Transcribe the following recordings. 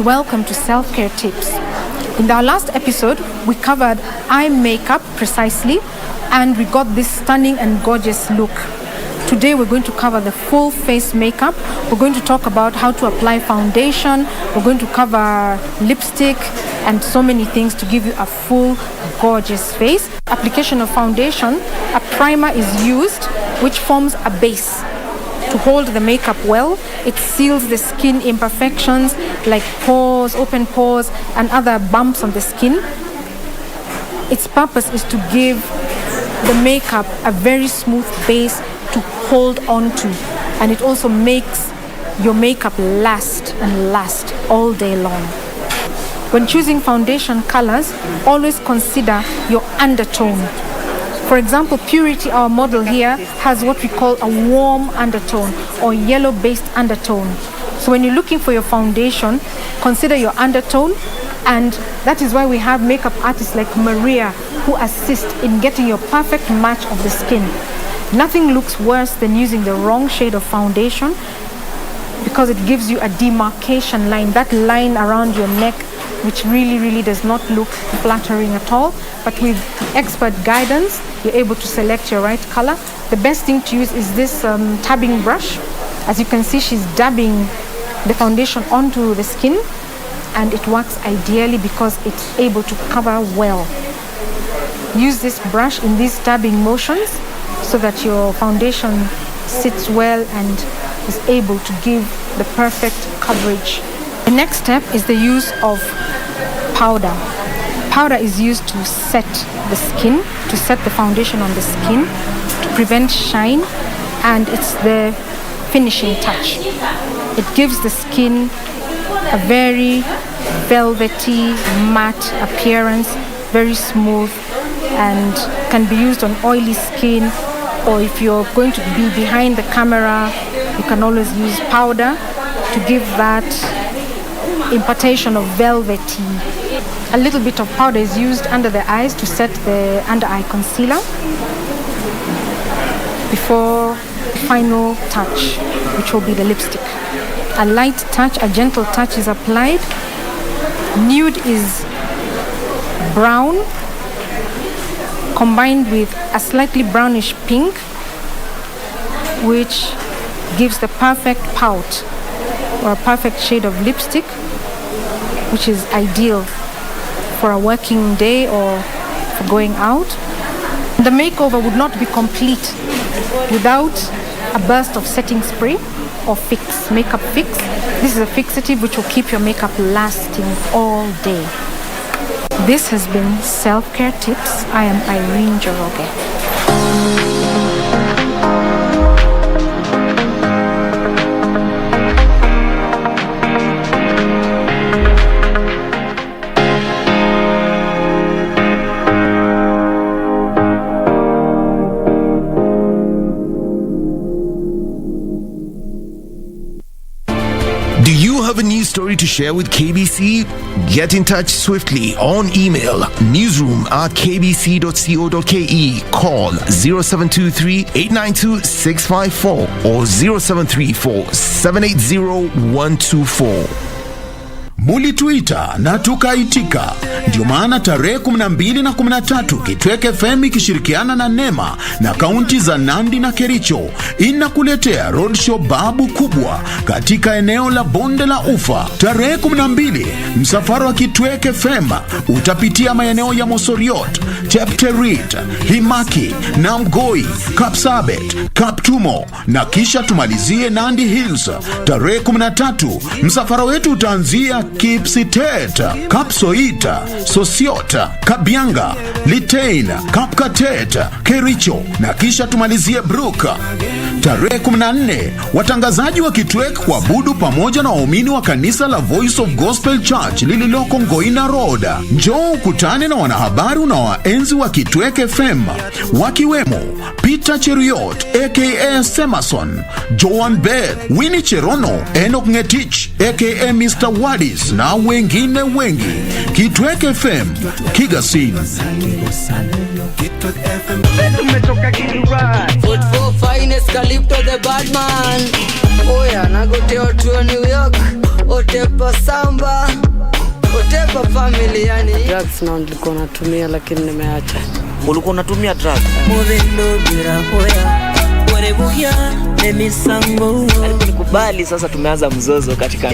welcome to Self-Care Tips. In our last episode, we covered eye makeup precisely, and we got this stunning and gorgeous look. Today we're going to cover the full face makeup. We're going to talk about how to apply foundation. We're going to cover lipstick and so many things to give you a full gorgeous face. Application of foundation, a primer is used which forms a base to hold the makeup well. It seals the skin imperfections like pores, open pores, and other bumps on the skin. Its purpose is to give the makeup a very smooth base to hold on to, and it also makes your makeup last and last all day long. When choosing foundation colors, always consider your undertone. For example, Purity, our model here, has what we call a warm undertone or yellow-based undertone. So when you're looking for your foundation, consider your undertone, and that is why we have makeup artists like Maria who assist in getting your perfect match of the skin. Nothing looks worse than using the wrong shade of foundation, because it gives you a demarcation line, that line around your neck, which really does not look flattering at all. But with expert guidance, you're able to select your right color. The best thing to use is this tabbing brush. As you can see, she's dabbing the foundation onto the skin, and it works ideally because it's able to cover well. Use this brush in these dabbing motions so that your foundation sits well and is able to give the perfect coverage. The next step is the use of powder. Powder is used to set the skin, to set the foundation on the skin, to prevent shine, and it's the finishing touch. It gives the skin a very velvety, matte appearance, very smooth, and can be used on oily skin, or if you're going to be behind the camera, you can always use powder to give that impartation of velvety. A little bit of powder is used under the eyes to set the under eye concealer before the final touch, which will be the lipstick. A light touch, a gentle touch is applied. Nude is brown combined with a slightly brownish pink, which gives the perfect pout or a perfect shade of lipstick, which is ideal for a working day or for going out. The makeover would not be complete without a burst of setting spray or fix, makeup fix. This is a fixative which will keep your makeup lasting all day. This has been Self-Care Tips. I am Irene Joroge. Do you have a news story to share with KBC? Get in touch swiftly on email newsroom@kbc.co.ke, call 0723-892-654 or 0734-780-124. Mulituita na tukaitika. Ndio maana tarehe 12 na 13 Kitweke FM ikishirikiana na Nema na kaunti za Nandi na Kericho inakuletea roadshow babu kubwa katika eneo la Bonde la Ufa. Tarehe 12 msafara wa Kitweke FM utapitia maeneo ya Mosoriot, Chepterit, Himaki, Namgoi, Kapsabet, Kaptumo na kisha tumalizie Nandi Hills. Tarehe 13 msafara wetu utaanzia Kipsitet, Kapsoita, Sosiota, Kabianga, Litein, Kapkatet, Kericho na kisha tumalizie Bruka. Tarehe 14 watangazaji wa Kitwek kuabudu pamoja na waumini wa kanisa la Voice of Gospel Church lililoko Ngoina Road. Njoo ukutane na wanahabari na waenzi wa Kitwek FM wakiwemo Peter Cheriot aka Semason, Joan Beth, Winnie Cherono, Enoch Ngetich aka Mr. Wadis na wengine wengi. Kitwek FM, Kigasin. Food for finest, Calypto the bad man. Oh yeah, na go to New York. Otepa samba, otepa family yani. Drugs na nilikuwa natumia lakini nimeacha. Ulikuwa unatumia drugs? Movendo bila hoya. Orebuhia nemisango. Alikubali sasa tumeanza mzozo katika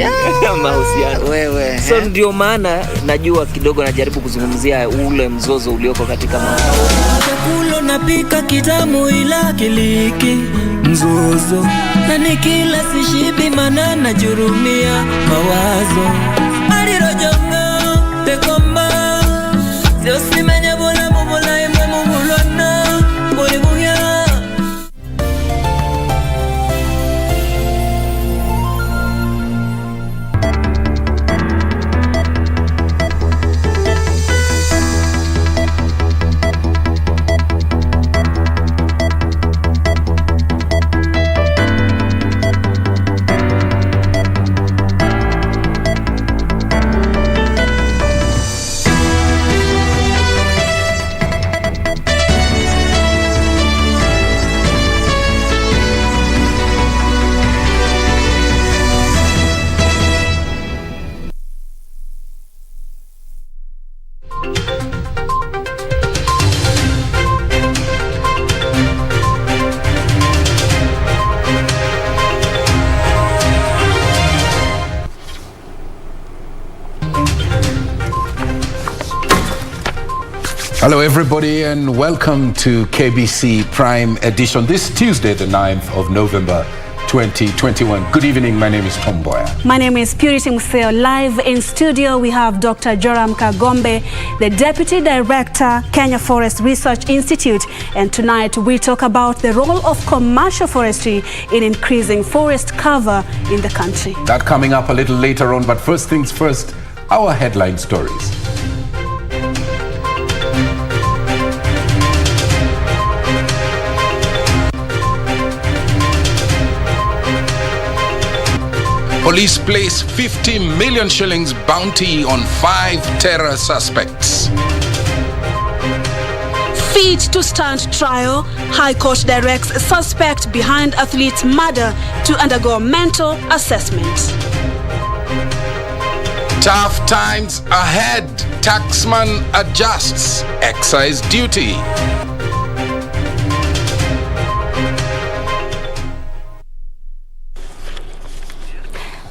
mahusiano. Wewe. So ndio maana najua kidogo najaribu kuzungumzia ule mzozo ulioko katika mahusiano. Chakula napika kitamu ila kiliki mzozo. Na nikila sishibi maana najurumia mawazo. Alirojonga pekoma. Sio simenya bola bola imwe mubulwana. Orebuhia. Hello everybody and welcome to KBC Prime Edition this Tuesday the 9th of November 2021. Good evening, my name is Mboya. My name is Purity Museo. Live in studio we have Dr. Joram Kagombe, the Deputy Director, Kenya Forest Research Institute, and tonight we talk about the role of commercial forestry in increasing forest cover in the country. That coming up a little later on, but first things first, our headline stories. Police place 50 million shillings bounty on 5 terror suspects. Fit to stand trial, High Court directs suspect behind athlete's murder to undergo mental assessment. Tough times ahead, taxman adjusts excise duty.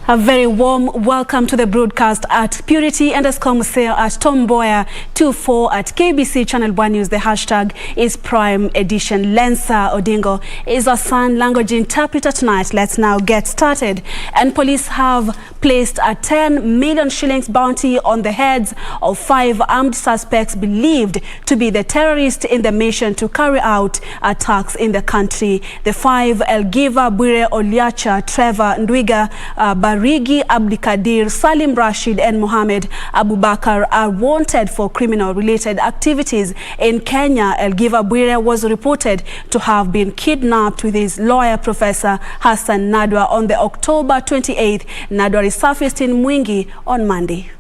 A very warm welcome to the broadcast at Purity_Museo at Mboya 24 at KBC Channel 1 News. The hashtag is Prime Edition. Lensa Odingo is our sign language interpreter tonight. Let's now get started. And police have placed a 10 million shillings bounty on the heads of 5 armed suspects believed to be the terrorists in the mission to carry out attacks in the country. The 5, Elgiva Bwire Oliacha, Trevor Ndwiga, Barigi Abdikadir, Salim Rashid and Mohammed Abubakar are wanted for criminal-related activities in Kenya. Elgiva Bwire was reported to have been kidnapped with his lawyer, Professor Hassan Nadwa, on the October 28th. Nadwa resurfaced in Mwingi on Monday.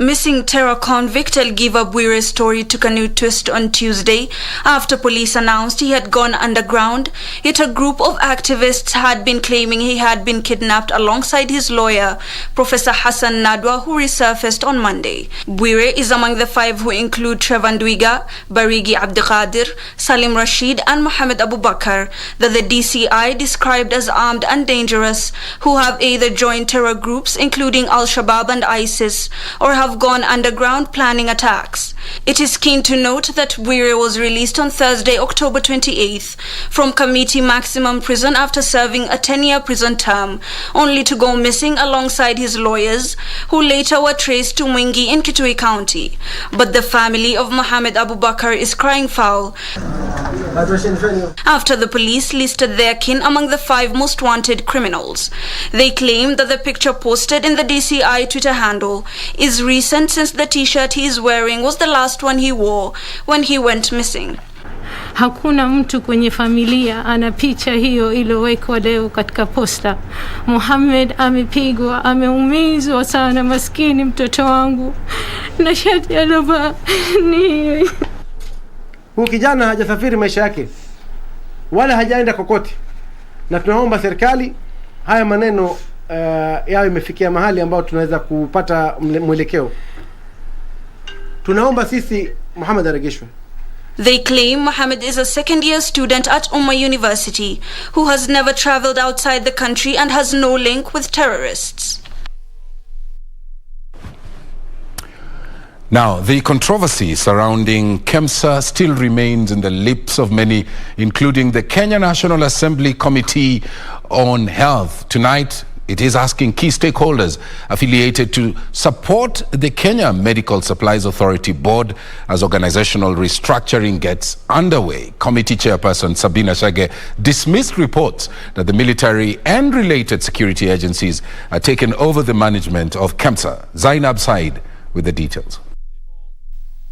Missing terror convict Elgiva Bwire's story took a new twist on Tuesday after police announced he had gone underground, yet a group of activists had been claiming he had been kidnapped alongside his lawyer, Professor Hassan Nadwa, who resurfaced on Monday. Bwire is among the 5 who include Trevor Ndwiga, Barigi Abdikadir, Salim Rashid and Mohammed Abubakar, that the DCI described as armed and dangerous, who have either joined terror groups including Al-Shabaab and ISIS or have gone underground planning attacks. It is keen to note that Bwire was released on Thursday, October 28th from Committee Maximum Prison after serving a 10-year prison term, only to go missing alongside his lawyers, who later were traced to Mwingi in Kitui County. But the family of Mohammed Abubakar is crying foul after the police listed their kin among the 5 most wanted criminals. They claim that the picture posted in the DCI Twitter handle is recent, since the t-shirt he is wearing was the last one he wore when he went missing. Hakuna mtu kwenye familia ana picha hiyo iliyowekwa leo katika posta. Mohamed amepigwa, ameumizwa sana, maskini mtoto wangu. Na shati alova ni huyu kijana hajasafiri maisha yake wala hajaenda kokote, na tunaomba serikali haya maneno yao imefikia mahali ambao tunaweza kupata mwelekeo. Tunaomba sisi Muhammad aregeshwe. They claim Mohammed is a second-year student at Umma University who has never traveled outside the country and has no link with terrorists. Now, the controversy surrounding KEMSA still remains in the lips of many, including the Kenya National Assembly Committee on Health. Tonight, it is asking key stakeholders affiliated to support the Kenya Medical Supplies Authority Board as organizational restructuring gets underway. Committee Chairperson Sabina Shage dismissed reports that the military and related security agencies are taking over the management of KEMSA. Zainab Said with the details.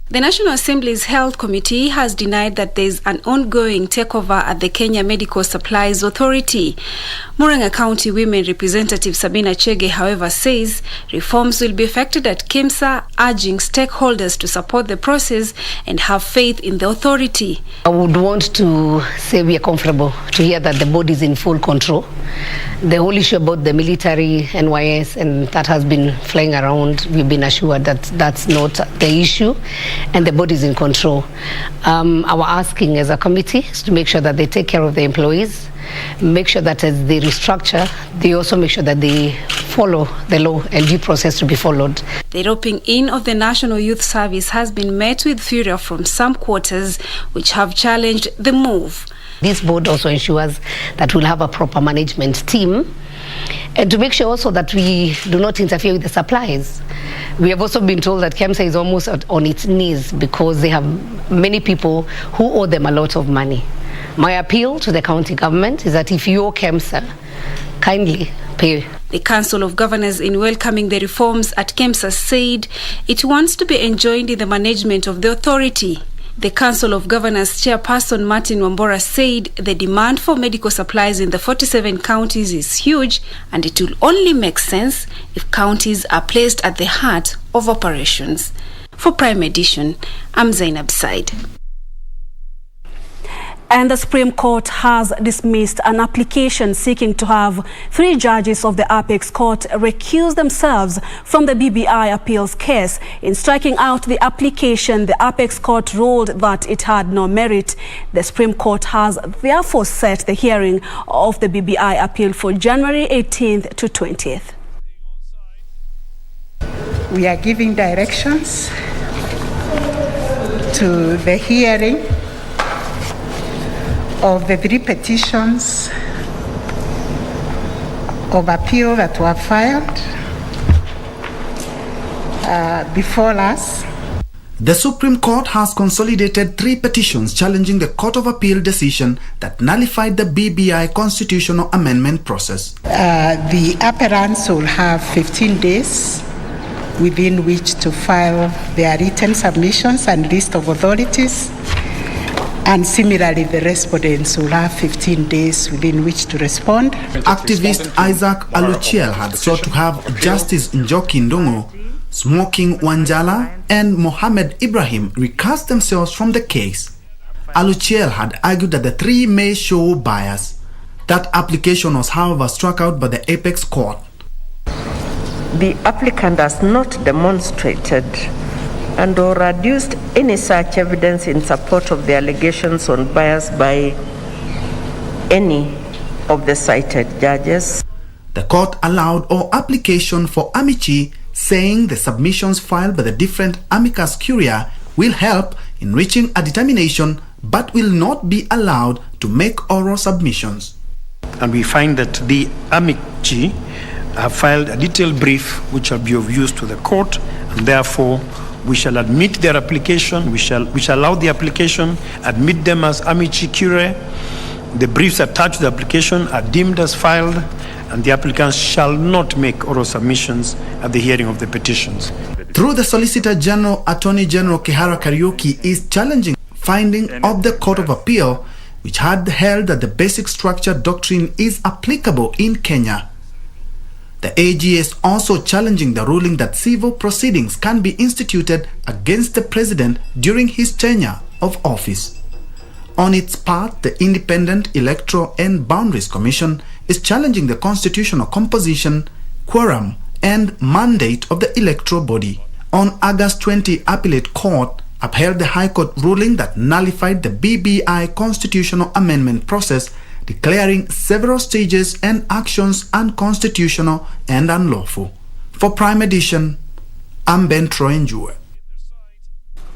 The National Assembly's Health Committee has denied that there is an ongoing takeover at the Kenya Medical Supplies Authority. Murang'a County Women Representative Sabina Chege, however, says reforms will be effected at KEMSA, urging stakeholders to support the process and have faith in the authority. I would want to say we are comfortable to hear that the board is in full control. The whole issue about the military, NYS, and that has been flying around, we've been assured that that's not the issue, and the board is in control. Our asking as a committee is to make sure that they take care of the employees, make sure that as they restructure, they also make sure that they follow the law and due process to be followed. The roping in of the National Youth Service has been met with fury from some quarters, which have challenged the move. This board also ensures that we'll have a proper management team, and to make sure also that we do not interfere with the supplies. We have also been told that KEMSA is almost on its knees because they have many people who owe them a lot of money. My appeal to the county government is that if you owe KEMSA, kindly pay. The Council of Governors, in welcoming the reforms at KEMSA, said it wants to be enjoined in the management of the authority. The Council of Governors Chairperson Martin Wambora said the demand for medical supplies in the 47 counties is huge, and it will only make sense if counties are placed at the heart of operations. For Prime Edition, I'm Zainab Said. And the Supreme Court has dismissed an application seeking to have 3 judges of the Apex Court recuse themselves from the BBI appeals case. In striking out the application, the Apex Court ruled that it had no merit. The Supreme Court has therefore set the hearing of the BBI appeal for January 18th to 20th. We are giving directions to the hearing of the 3 petitions of appeal that were filed before us. The Supreme Court has consolidated 3 petitions challenging the Court of Appeal decision that nullified the BBI constitutional amendment process. The appellants will have 15 days within which to file their written submissions and list of authorities. And similarly, the respondents will have 15 days within which to respond. Activist Isaac Aluchiel had sought to have Justice Njoki Ndongo, Smoking Wanjala, and Mohammed Ibrahim recast themselves from the case. Aluchiel had argued that the 3 may show bias. That application was, however, struck out by the Apex Court. The applicant has not demonstrated and or adduced any such evidence in support of the allegations on bias by any of the cited judges. The court allowed all application for amici, saying the submissions filed by the different amicus curia will help in reaching a determination but will not be allowed to make oral submissions. And we find that the amici have filed a detailed brief which shall be of use to the court, and therefore we shall admit their application, we shall allow the application, admit them as amici curiae. The briefs attached to the application are deemed as filed, and the applicants shall not make oral submissions at the hearing of the petitions. Through the Solicitor General, Attorney General Kihara Kariuki is challenging finding of the Court of Appeal, which had held that the basic structure doctrine is applicable in Kenya. The AG is also challenging the ruling that civil proceedings can be instituted against the president during his tenure of office. On its part, the Independent Electoral and Boundaries Commission is challenging the constitutional composition, quorum, and mandate of the electoral body. On August 20, Appellate Court upheld the High Court ruling that nullified the BBI constitutional amendment process, declaring several stages and actions unconstitutional and unlawful. For Prime Edition, I'm Ben Troy-Njue.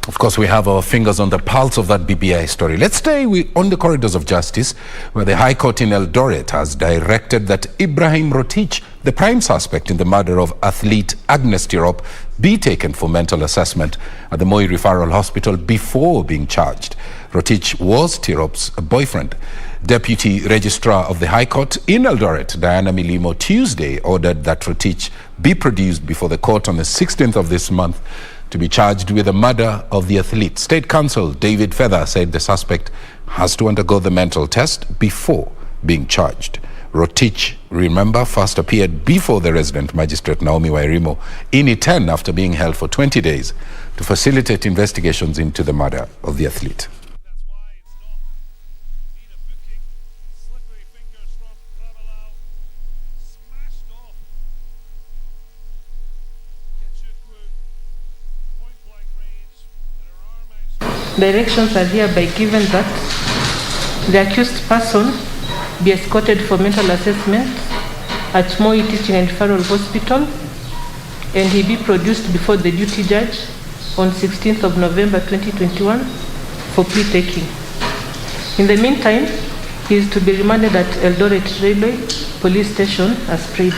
Of course, we have our fingers on the pulse of that BBI story. Let's stay on the corridors of justice, where the High Court in Eldoret has directed that Ibrahim Rotich, the prime suspect in the murder of athlete Agnes Tirop, be taken for mental assessment at the Moi Referral Hospital before being charged. Rotich was Tirop's boyfriend. Deputy Registrar of the High Court in Eldoret, Diana Milimo, Tuesday ordered that Rotich be produced before the court on the 16th of this month to be charged with the murder of the athlete. State Counsel David Feather said the suspect has to undergo the mental test before being charged. Rotich, remember, first appeared before the resident magistrate Naomi Wairimo in Iten after being held for 20 days to facilitate investigations into the murder of the athlete. Directions are hereby given that the accused person be escorted for mental assessment at Moi Teaching and Referral Hospital, and he be produced before the duty judge on 16th of November 2021 for plea taking. In the meantime, he is to be remanded at Eldoret Railway Police Station as prayed.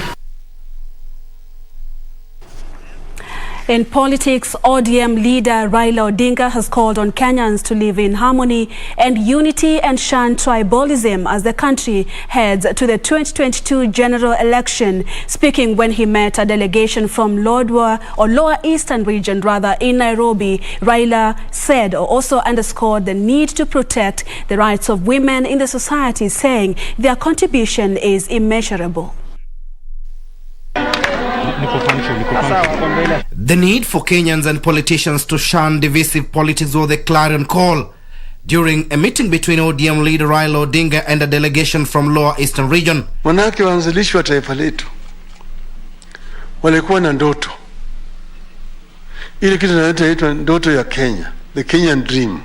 In politics, ODM leader Raila Odinga has called on Kenyans to live in harmony and unity and shun tribalism as the country heads to the 2022 general election. Speaking when he met a delegation from Lower Eastern region in Nairobi, Raila said or also underscored the need to protect the rights of women in the society, saying their contribution is immeasurable. The need for Kenyans and politicians to shun divisive politics was the clarion call during a meeting between ODM leader Raila Odinga and a delegation from Lower Eastern region. Manake waanzilishi wa taifa letu walikuwa na ndoto. Ile kitu inaitwa ndoto ya Kenya, the Kenyan dream.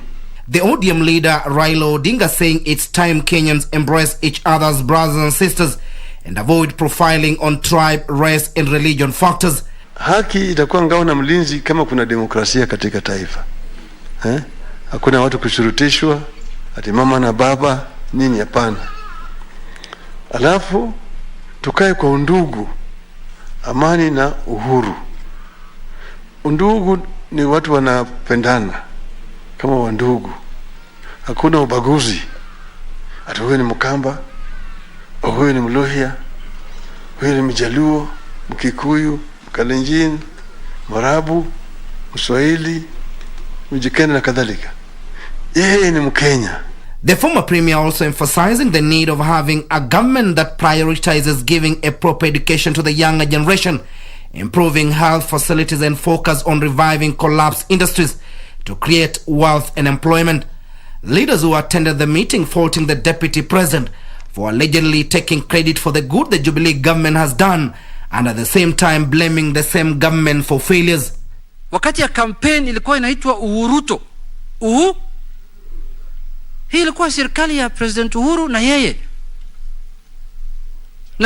The ODM leader Raila Odinga saying it's time Kenyans embrace each other's brothers and sisters and avoid profiling on tribe, race and religion factors. Haki itakuwa ngao na mlinzi kama kuna demokrasia katika taifa. Hakuna watu kushurutishwa ati mama na baba nini, hapana. Alafu tukae kwa undugu, amani na uhuru. Undugu ni watu wanapendana kama wandugu. Hakuna ubaguzi. Ati huyu ni Mkamba, huyu ni Mluhya, huyu ni Mjaluo, Mkikuyu, Mkalenjin, Marabu, Mswahili, Mjikenda na kadhalika. Yeye ni Mkenya. The former premier also emphasizing the need of having a government that prioritizes giving a proper education to the younger generation, improving health facilities and focus on reviving collapsed industries to create wealth and employment. Leaders who attended the meeting faulting the deputy president for allegedly taking credit for the good the Jubilee government has done and at the same time blaming the same government for failures. Wakati ya campaign ilikuwa inaitwa Uhuruto. Hii ilikuwa serikali ya President Uhuru na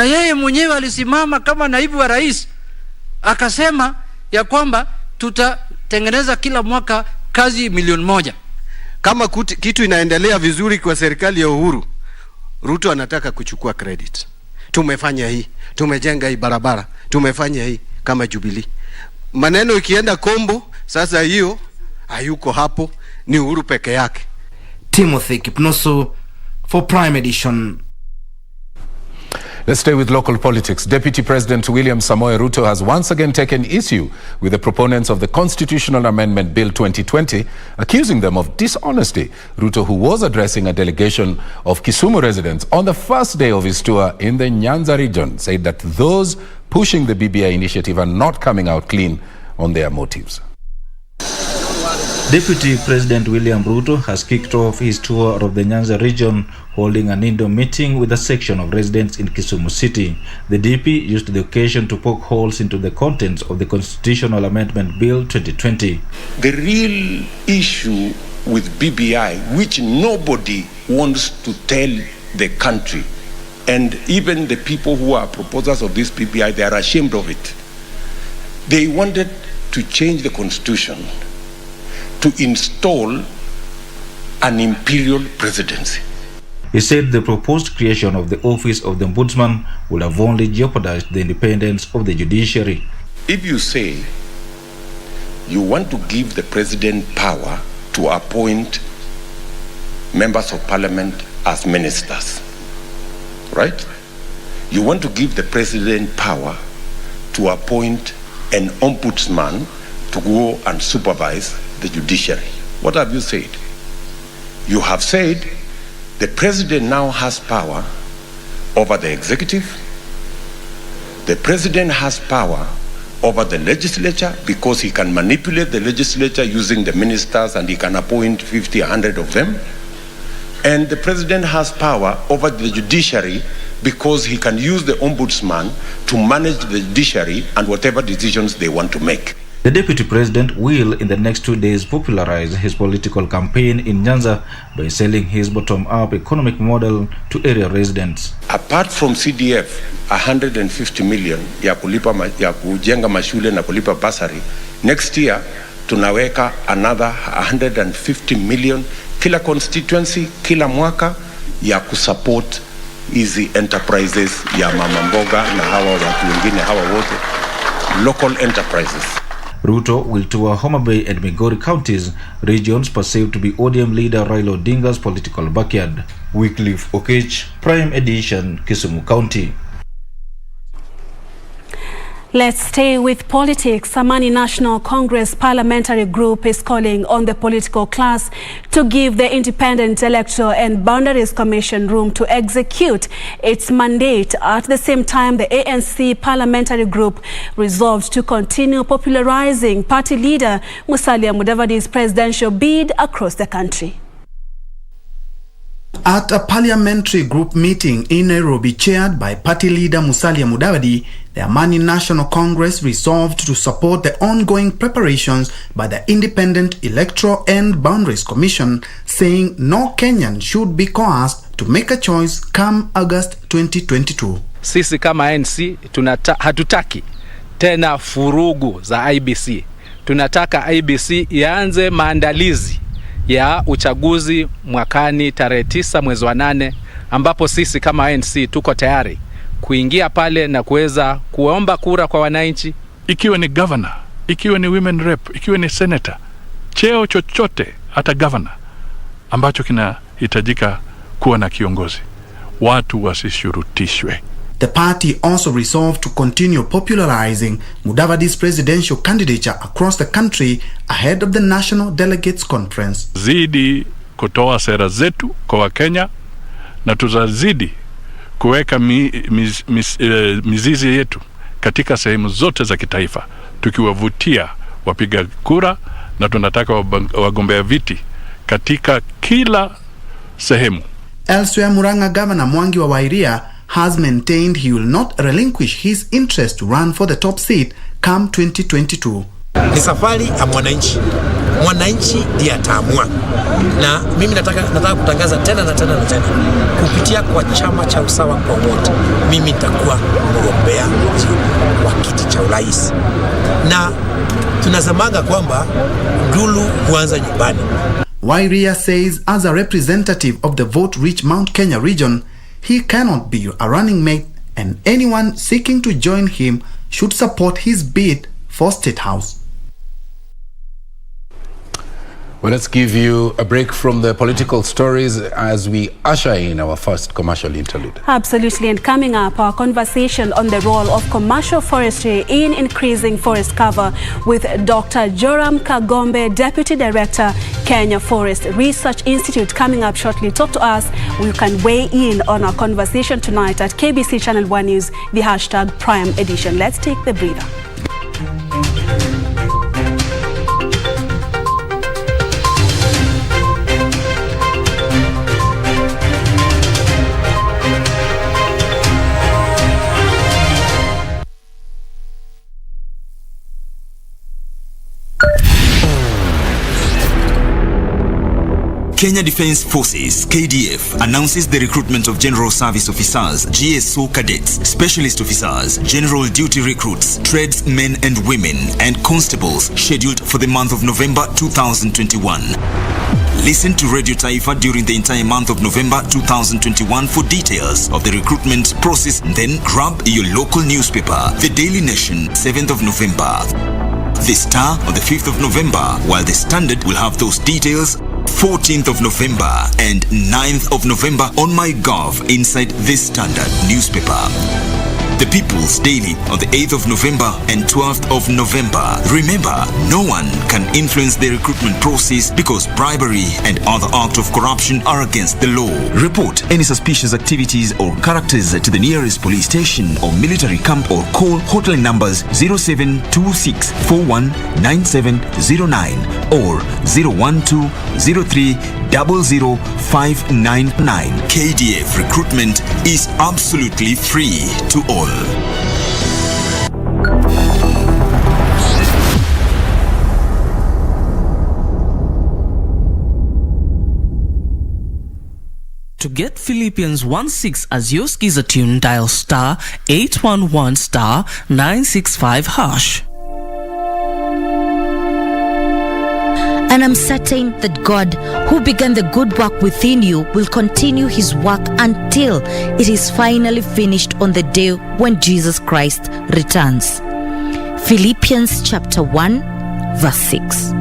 yeye mwenyewe alisimama kama naibu wa rais akasema ya kwamba tutatengeneza kila mwaka kazi 1,000,000. Kama kitu inaendelea vizuri kwa serikali ya Uhuru, Ruto anataka kuchukua credit. Tumefanya hii, tumejenga hii barabara, tumefanya hii kama Jubilee. Maneno ikienda kombo, sasa hiyo hayuko hapo, ni Uhuru peke yake. Timothy Kipnusu for Prime Edition. Let's stay with local politics. Deputy President William Samoei Ruto has once again taken issue with the proponents of the Constitutional Amendment Bill 2020, accusing them of dishonesty. Ruto, who was addressing a delegation of Kisumu residents on the first day of his tour in the Nyanza region, said that those pushing the BBI initiative are not coming out clean on their motives. Deputy President William Ruto has kicked off his tour of the Nyanza region, holding an indoor meeting with a section of residents in Kisumu City. The DP used the occasion to poke holes into the contents of the Constitutional Amendment Bill 2020. The real issue with BBI, which nobody wants to tell the country, and even the people who are proposers of this BBI, they are ashamed of it. They wanted to change the constitution to install an imperial presidency. He said the proposed creation of the office of the Ombudsman will have only jeopardized the independence of the judiciary. If you say you want to give the president power to appoint members of parliament as ministers, right? You want to give the president power to appoint an ombudsman to go and supervise the judiciary. What have you said? You have said the president now has power over the executive. The president has power over the legislature because he can manipulate the legislature using the ministers, and he can appoint 50, 100 of them. And the president has power over the judiciary because he can use the ombudsman to manage the judiciary and whatever decisions they want to make. The Deputy President will, in the next 2 days, popularize his political campaign in Nyanza by selling his bottom-up economic model to area residents. Apart from CDF, 150 million ya kujenga mashule na kulipa basari, next year tunaweka another 150 million kila constituency, kila mwaka ya kusupport hizi enterprises ya mama mboga na hawa watu wengine hawa wote, local enterprises. Ruto will tour Homa Bay and Migori counties, regions perceived to be ODM leader Raila Odinga's political backyard. Wycliffe Okech, Prime Edition, Kisumu County. Let's stay with politics. Amani National Congress Parliamentary Group is calling on the political class to give the Independent Electoral and Boundaries Commission room to execute its mandate. At the same time, the ANC Parliamentary Group resolved to continue popularizing party leader Musalia Mudavadi's presidential bid across the country. At a parliamentary group meeting in Nairobi chaired by party leader Musalia Mudavadi, the Amani National Congress resolved to support the ongoing preparations by the Independent Electoral and Boundaries Commission, saying no Kenyan should be coerced to make a choice come August 2022. Sisi kama ANC hatutaki tena furugu za IBC. Tunataka IBC ianze maandalizi ya uchaguzi mwakani tarehe 9 mwezi wa 8, ambapo sisi kama ANC tuko tayari kuingia pale na kuweza kuomba kura kwa wananchi. Ikiwa ni governor, ikiwa ni women rep, ikiwa ni senator, cheo chochote, hata governor ambacho kinahitajika kuwa na kiongozi, watu wasishurutishwe. The party also resolved to continue popularizing Mudavadi's presidential candidature across the country ahead of the National Delegates Conference. Zidi kutoa sera zetu kwa Wakenya na tutazidi kuweka mizizi yetu katika sehemu zote za kitaifa, tukiwavutia wapiga kura, na tunataka wagombea viti katika kila sehemu. Elsewhere, Murang'a Governor Mwangi wa Wairia has maintained he will not relinquish his interest to run for the top seat come 2022. Ni safari ya mwananchi. Mwananchi ndiye ataamua. Na mimi nataka kutangaza tena na tena na tena, kupitia kwa chama cha usawa kwa wote, mimi nitakuwa mgombea wa kiti cha urais. Na tunazamaga kwamba ndulu huanza nyumbani. Wairia says as a representative of the vote-rich Mount Kenya region, he cannot be a running mate, and anyone seeking to join him should support his bid for State House. Well, let's give you a break from the political stories as we usher in our first commercial interlude. Absolutely, and coming up, our conversation on the role of commercial forestry in increasing forest cover with Dr. Joram Kagombe, Deputy Director, Kenya Forest Research Institute, coming up shortly. Talk to us. You can weigh in on our conversation tonight at KBC Channel 1 News, the hashtag Prime Edition. Let's take the breather. Kenya Defence Forces, KDF, announces the recruitment of General Service Officers, GSO Cadets, Specialist Officers, General Duty Recruits, Tradesmen and Women, and Constables scheduled for the month of November 2021. Listen to Radio Taifa during the entire month of November 2021 for details of the recruitment process. Then grab your local newspaper, The Daily Nation, 7th of November. The Star on the 5th of November, while the Standard will have those details 14th of November and 9th of November on MyGov inside the Standard newspaper. The People's Daily on the 8th of November and 12th of November. Remember, no one can influence the recruitment process because bribery and other acts of corruption are against the law. Report any suspicious activities or characters to the nearest police station or military camp or call hotline numbers 0726419709 or 01203000599. KDF recruitment is absolutely free to all. To get Philippians 1:6 as your Skiza tune, dial star 811 star 965 hash. And I'm certain that God, who began the good work within you, will continue his work until it is finally finished on the day when Jesus Christ returns. Philippians chapter 1, verse 6.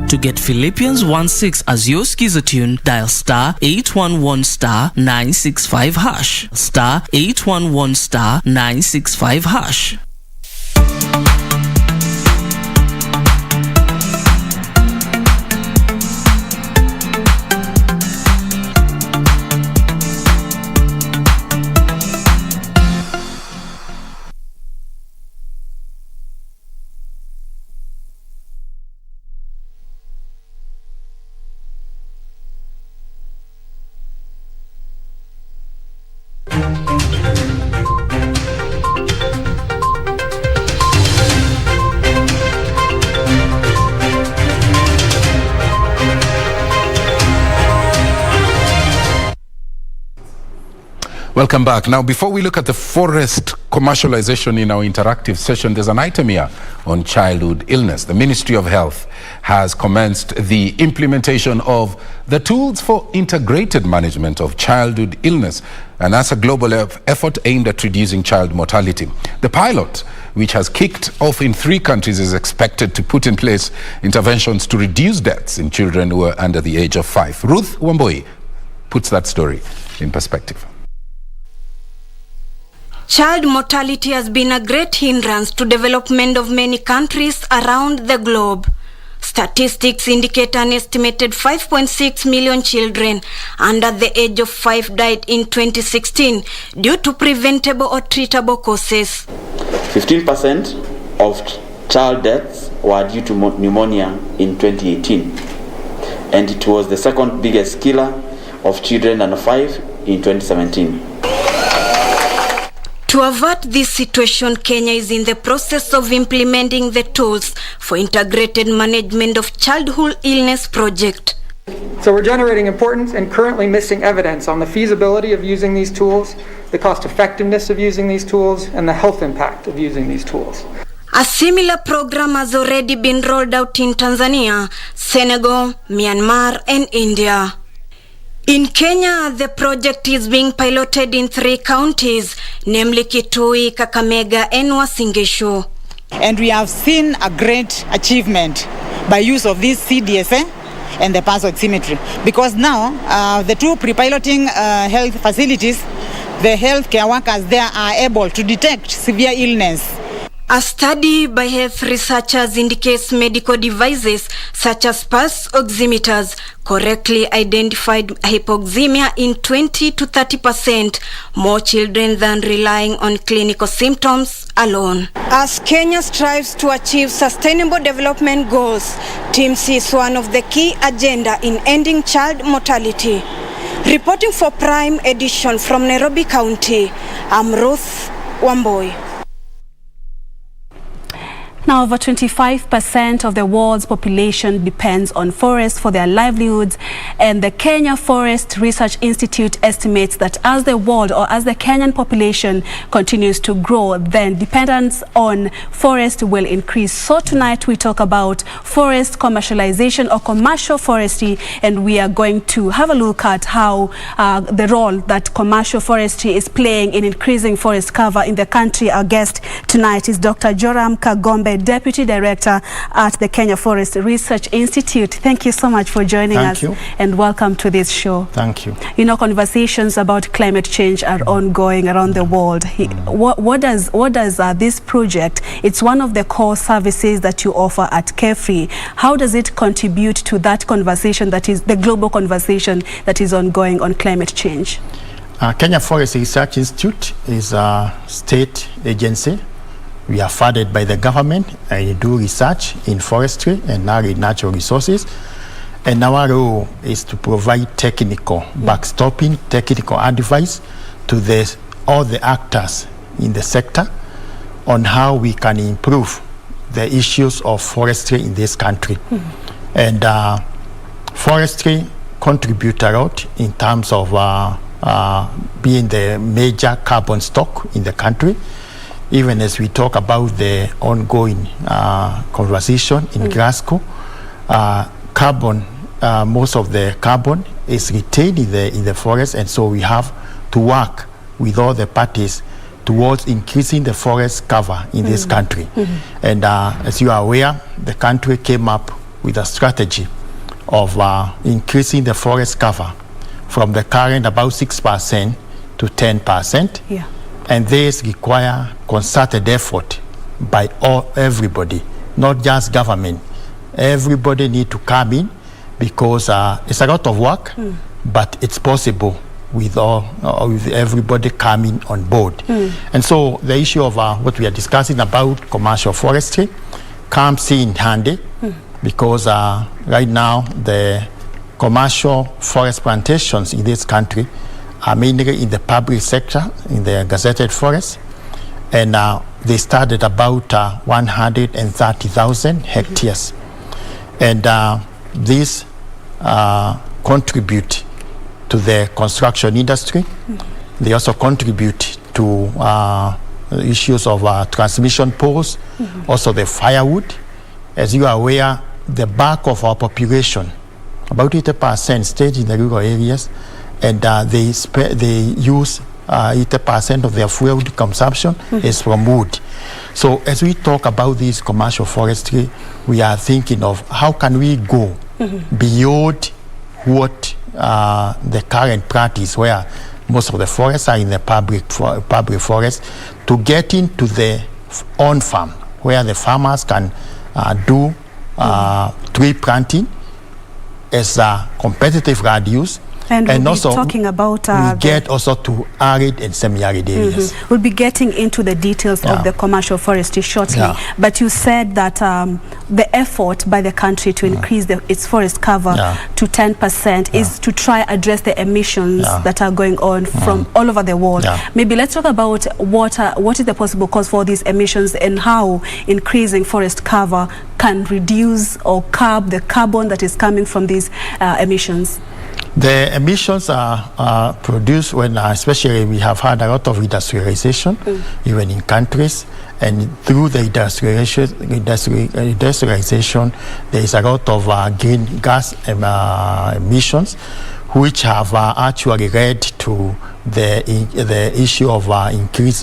To get Philippians 1:6 as your Skiza tune, dial star 811 star 965 hash. Star 811 star 965 hash. Welcome back. Now, before we look at the forest commercialization in our interactive session, there's an item here on childhood illness. The Ministry of Health has commenced the implementation of the tools for integrated management of childhood illness, and that's a global effort aimed at reducing child mortality. The pilot, which has kicked off in 3 countries, is expected to put in place interventions to reduce deaths in children who are under the age of 5. Ruth Mboya puts that story in perspective. Child mortality has been a great hindrance to development of many countries around the globe. Statistics indicate an estimated 5.6 million children under the age of 5 died in 2016 due to preventable or treatable causes. 15% of child deaths were due to pneumonia in 2018, and it was the second biggest killer of children under 5 in 2017. To avert this situation, Kenya is in the process of implementing the tools for integrated management of childhood illness project. So we're generating important and currently missing evidence on the feasibility of using these tools, the cost effectiveness of using these tools, and the health impact of using these tools. A similar program has already been rolled out in Tanzania, Senegal, Myanmar, and India. In Kenya, the project is being piloted in 3 counties, namely Kitui, Kakamega, and Uasin Gishu. And we have seen a great achievement by use of this CDSA and the pulse oximetry, because now the 2 pre-piloting health facilities, the healthcare workers there are able to detect severe illness. A study by health researchers indicates medical devices such as pulse oximeters correctly identified hypoxemia in 20 to 30% more children than relying on clinical symptoms alone. As Kenya strives to achieve sustainable development goals, TIMS is one of the key agenda in ending child mortality. Reporting for Prime Edition from Nairobi County, I'm Ruth Mboya. Now, over 25% of the world's population depends on forests for their livelihoods, and the Kenya Forest Research Institute estimates that as the world or as the Kenyan population continues to grow, then dependence on forest will increase. So tonight we talk about forest commercialization or commercial forestry, and we are going to have a look at how the role that commercial forestry is playing in increasing forest cover in the country. Our guest tonight is Dr. Joram Kagombe, Deputy Director at the Kenya Forest Research Institute. Thank you so much for joining us. Thank you. And welcome to this show. Thank you. You know, conversations about climate change are ongoing around the world. What does this project, it's one of the core services that you offer at KFRI. How does it contribute to that conversation, that is the global conversation that is ongoing on climate change? Kenya Forest Research Institute is a state agency. We are funded by the government and do research in forestry and natural resources. And our role is to provide technical backstopping, technical advice to all the actors in the sector on how we can improve the issues of forestry in this country. And forestry contributes a lot in terms of being the major carbon stock in the country. Even as we talk about the ongoing conversation in Glasgow, carbon, most of the carbon is retained in the forest, and so we have to work with all the parties towards increasing the forest cover in this country. And as you are aware, the country came up with a strategy of increasing the forest cover from the current about 6% to 10%. Yeah. And this require concerted effort by everybody, not just government. Everybody need to come in because it's a lot of work, but it's possible with everybody coming on board. And so the issue of what we are discussing about commercial forestry comes in handy because right now the commercial forest plantations in this country are mainly in the public sector, in the gazetted forest, and they started about 130,000 hectares. And these contribute to the construction industry. They also contribute to issues of transmission poles, also the firewood. As you are aware, the bulk of our population, about 80%, stays in the rural areas, and they use 80% of their fuel consumption is from wood. So as we talk about this commercial forestry, we are thinking of how can we go beyond what the current practice, where most of the forests are in the public forest, to get into the on-farm, where the farmers can do tree planting as a competitive land use. And we'll also be talking about we get also to arid and semi-arid areas. We'll be getting into the details of the commercial forestry shortly. But you said that the effort by the country to increase its forest cover to 10% is to try address the emissions that are going on from all over the world. Maybe let's talk about what is the possible cause for these emissions and how increasing forest cover can reduce or curb the carbon that is coming from these emissions. The emissions are produced when, especially we have had a lot of industrialization, even in countries, and through the industrialization, there is a lot of green gas emissions, which have actually led to the issue of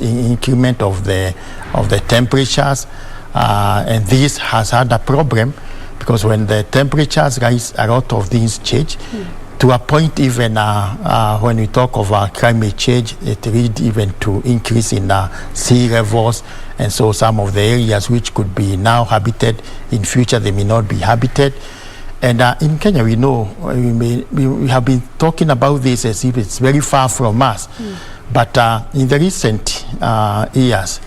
increment of the temperatures, and this has had a problem because when the temperatures rise, a lot of things change. To a point even when we talk of climate change, it leads even to increase in sea levels, and so some of the areas which could be now habited, in future they may not be habited. And in Kenya we know, we have been talking about this as if it's very far from us. But in the recent years,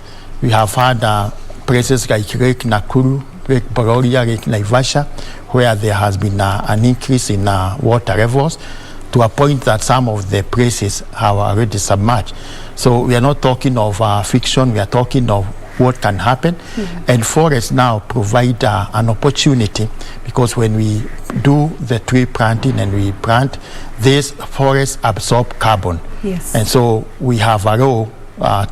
we have had places like Lake Nakuru, Lake Bogoria, Lake Naivasha, where there has been an increase in water levels to a point that some of the places have already submerged. So we are not talking of fiction, we are talking of what can happen. And forests now provide an opportunity, because when we do the tree planting and we plant, these forests absorb carbon. Yes. And so we have a role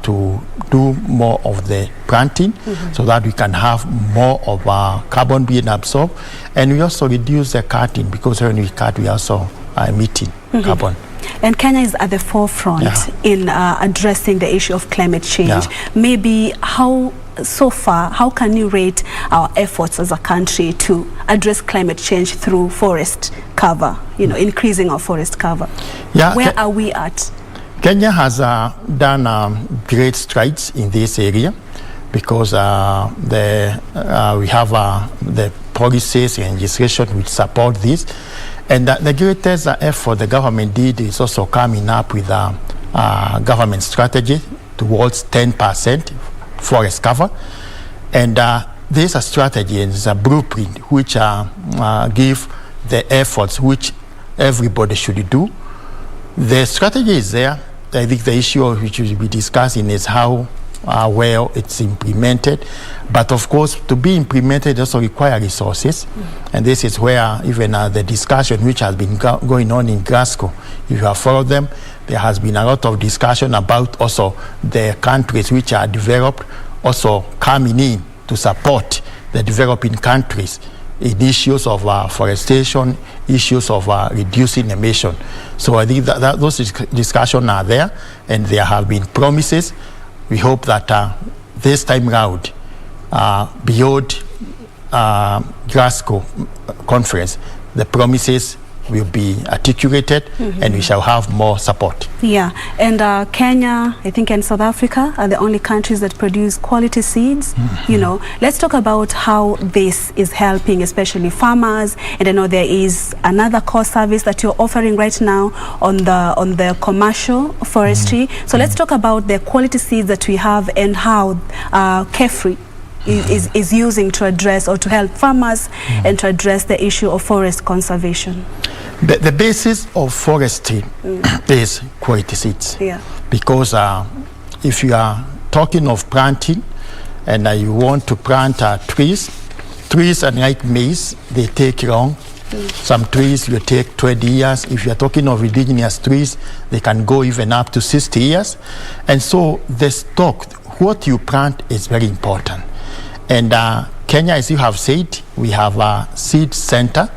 to do more of the planting, so that we can have more of carbon being absorbed. And we also reduce the cutting, because when we cut, we also are emitting carbon. And Kenya is at the forefront in addressing the issue of climate change. Maybe how can you rate our efforts as a country to address climate change through forest cover, increasing our forest cover? Where are we at? Kenya has done great strides in this area, because we have the policies and legislation which support this. And the greatest effort the government did is also coming up with a government strategy towards 10% forest cover. And there's a strategy and it's a blueprint which give the efforts which everybody should do. The strategy is there. I think the issue which we'll be discussing is how well it's implemented. But of course, to be implemented also require resources. And this is where even the discussion which has been going on in Glasgow, if you have followed them, there has been a lot of discussion about also the countries which are developed also coming in to support the developing countries in issues of forestation, issues of reducing emission. So I think that those discussions are there, and there have been promises. We hope that this time round, beyond Glasgow conference, the promises will be articulated and we shall have more support. Yeah, and Kenya, I think, and South Africa are the only countries that produce quality seeds. Let's talk about how this is helping, especially farmers. And I know there is another core service that you're offering right now on the commercial forestry. So let's talk about the quality seeds that we have and how KEFRI is using to address or to help farmers and to address the issue of forest conservation. The basis of forestry is quality seeds. Because if you are talking of planting and you want to plant trees unlike maize, they take long. Some trees will take 20 years. If you are talking of indigenous trees, they can go even up to 60 years. And so the stock, what you plant is very important. And Kenya, as you have said, we have a seed center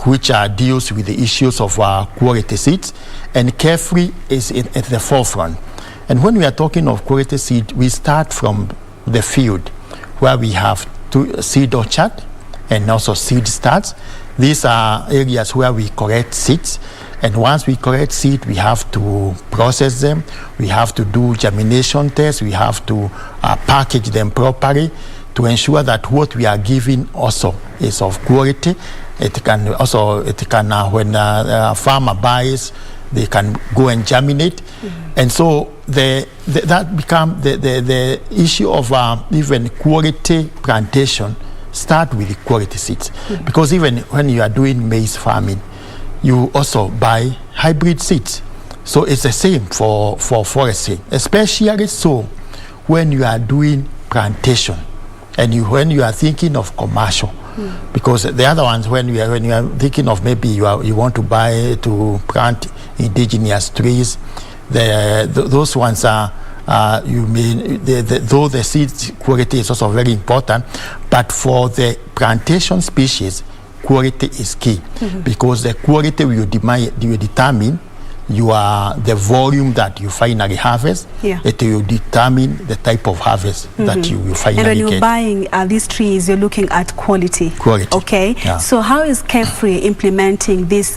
which deals with the issues of quality seeds, and KEFRI is at the forefront. And when we are talking of quality seed, we start from the field, where we have seed orchard and also seed starts. These are areas where we collect seeds, and once we collect seed, we have to process them, we have to do germination tests, we have to package them properly to ensure that what we are giving also is of quality. It can when a farmer buys, they can go and germinate. And so that become the issue of even quality plantation start with the quality seeds. Because even when you are doing maize farming, you also buy hybrid seeds. So it's the same for forestry, especially so when you are doing plantation and when you are thinking of commercial. Because the other ones, when you are thinking of maybe you want to buy to plant indigenous trees, those ones are though the seed quality is also very important, but for the plantation species, quality is key, because the quality will determine the volume that you finally harvest. It will determine the type of harvest that you will finally get. And when you're buying these trees, you're looking at quality. Okay. So how is KEFRI implementing this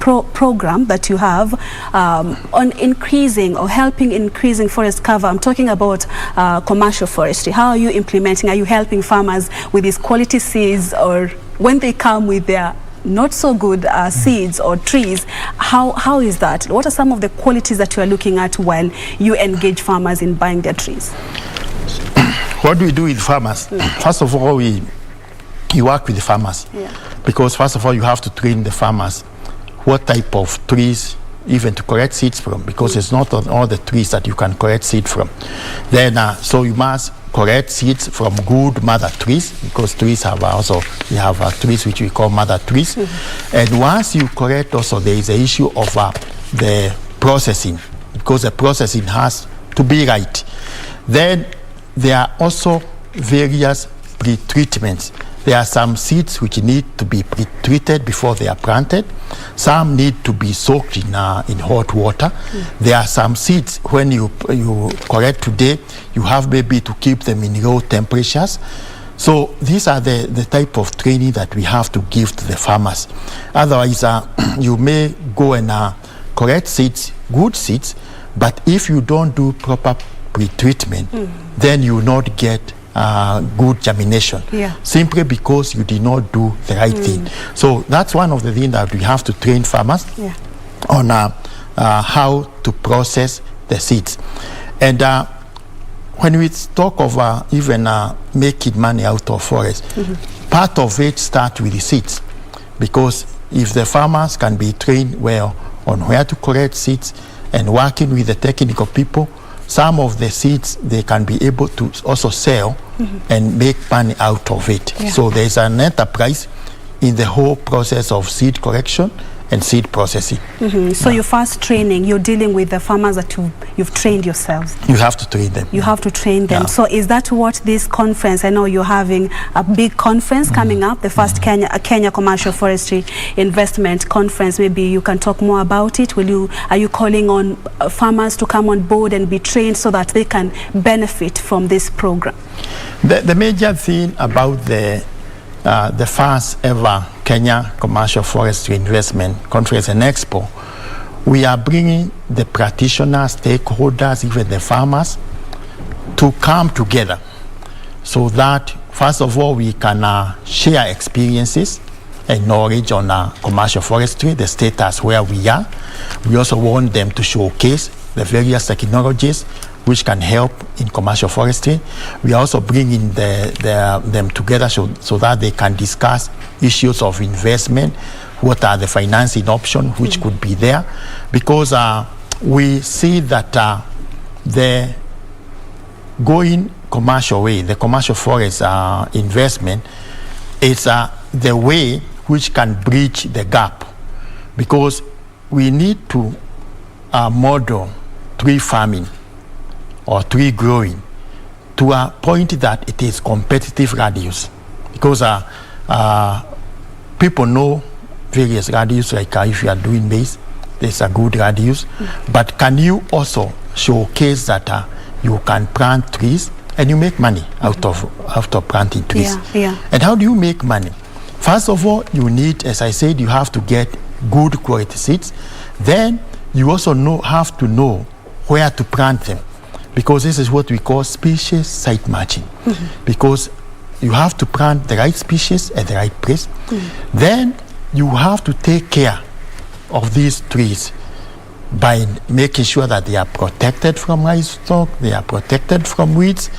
program that you have on increasing or helping increasing forest cover? I'm talking about commercial forestry. How are you implementing? Are you helping farmers with these quality seeds, or when they come with their not so good seeds or trees, how is that? What are some of the qualities that you are looking at while you engage farmers in buying their trees? What do we do with farmers? First of all, we work with the farmers, because first of all you have to train the farmers what type of trees even to collect seeds from, because it's not on all the trees that you can collect seed from. Then so you must collect seeds from good mother trees, because trees have also, we have trees which we call mother trees. And once you collect also, there is an issue of the processing, because the processing has to be right. Then there are also various pre-treatments. There are some seeds which need to be pre-treated before they are planted. Some need to be soaked in hot water. There are some seeds, when you collect today, you have maybe to keep them in low temperatures. So these are the type of training that we have to give to the farmers. Otherwise, you may go and collect seeds, good seeds, but if you don't do proper pre-treatment, then you will not get good germination, simply because you did not do the right thing. So that's one of the things that we have to train farmers on how to process the seeds. And when we talk of even making money out of forest, part of it starts with the seeds, because if the farmers can be trained well on where to collect seeds and working with the technical people, some of the seeds they can be able to also sell and make money out of it. So there's an enterprise in the whole process of seed collection and seed processing. So your first training, you're dealing with the farmers that you've trained yourselves. You have to train them. You have to train them. So is that what this conference, I know you're having a big conference coming up, the first Kenya Commercial Forestry Investment Conference. Maybe you can talk more about it. Are you calling on farmers to come on board and be trained so that they can benefit from this program? The major thing about the first ever Kenya Commercial Forestry Investment Conference and Expo, we are bringing the practitioners, stakeholders, even the farmers, to come together so that, first of all, we can share experiences and knowledge on commercial forestry, the status where we are. We also want them to showcase the various technologies which can help in commercial forestry. We are also bringing them together so that they can discuss issues of investment, what are the financing options which could be there, because we see that the going commercial way, the commercial forest investment, is the way which can bridge the gap, because we need to model tree farming or tree growing to a point that it is competitive radius, because people know various radius, like if you are doing maize, there's a good radius, but can you also showcase that you can plant trees and you make money out of planting trees? And how do you make money? First of all, you need, as I said, you have to get good quality seeds. Then you also have to know where to plant them, because this is what we call species site matching, because you have to plant the right species at the right place. Then you have to take care of these trees by making sure that they are protected from livestock, they are protected from weeds,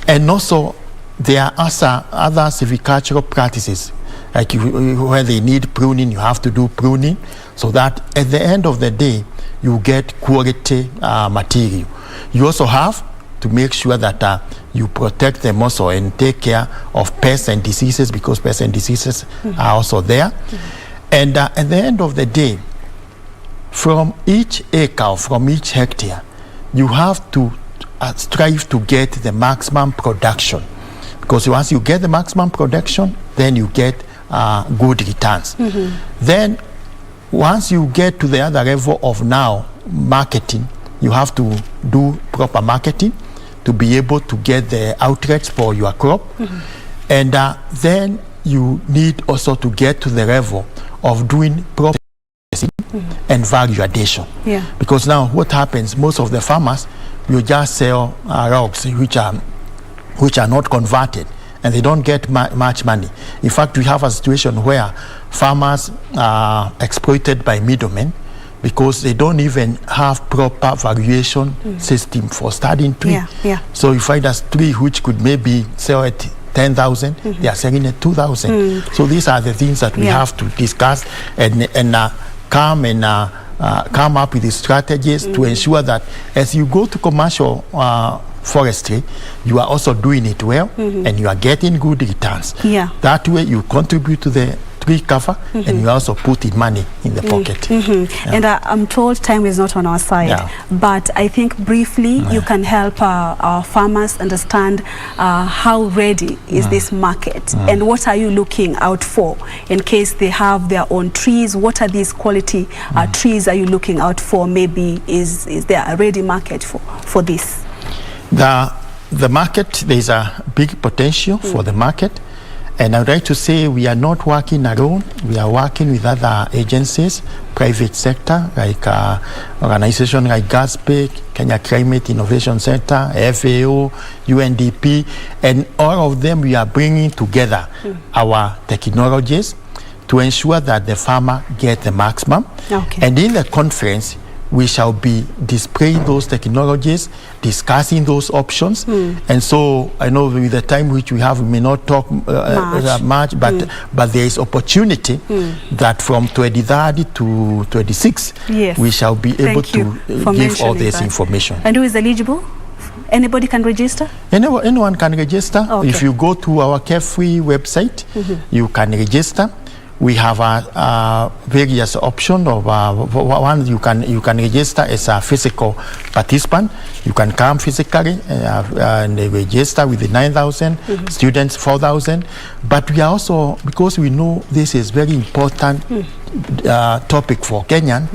and also there are also other silvicultural practices, like where they need pruning, you have to do pruning, so that at the end of the day you get quality material. You also have to make sure that you protect them also and take care of pests and diseases, because pests and diseases are also there. And at the end of the day, from each acre, from each hectare, you have to strive to get the maximum production, because once you get the maximum production, then you get good returns. Then once you get to the other level of now marketing, you have to do proper marketing to be able to get the outlets for your crop. And then you need also to get to the level of doing proper and value addition. Because now what happens, most of the farmers will just sell logs which are not converted, and they don't get much money. In fact, we have a situation where farmers are exploited by middlemen, because they don't even have proper valuation system for studying tree. So you find a tree which could maybe sell at 10,000, they are selling at 2,000. So these are the things that we have to discuss and come up with the strategies to ensure that as you go to commercial forestry, you are also doing it well, and you are getting good returns. Yeah. That way you contribute to the tree cover, and you also put in money in the pocket. Yeah. And I'm told time is not on our side, but I think briefly you can help our farmers understand how ready is this market, and what are you looking out for in case they have their own trees. What are these quality trees are you looking out for? Maybe is there a ready market for this? The market, there is a big potential for the market. And I would like to say we are not working alone. We are working with other agencies, private sector, like organizations like GASPIC, Kenya Climate Innovation Center, FAO, UNDP, and all of them we are bringing together our technologies to ensure that the farmer get the maximum. Okay. And in the conference, we shall be displaying those technologies, discussing those options. And so I know with the time which we have, we may not talk much, but there is opportunity that from 23rd to 26th, we shall be able to give all this information. And who is eligible? Anybody can register? Anyone can register. Okay. If you go to our Carefree website, you can register. We have various options of one. You can register as a physical participant. You can come physically and register with the 9,000 students, 4,000. But we are also, because we know this is very important topic for Kenyan,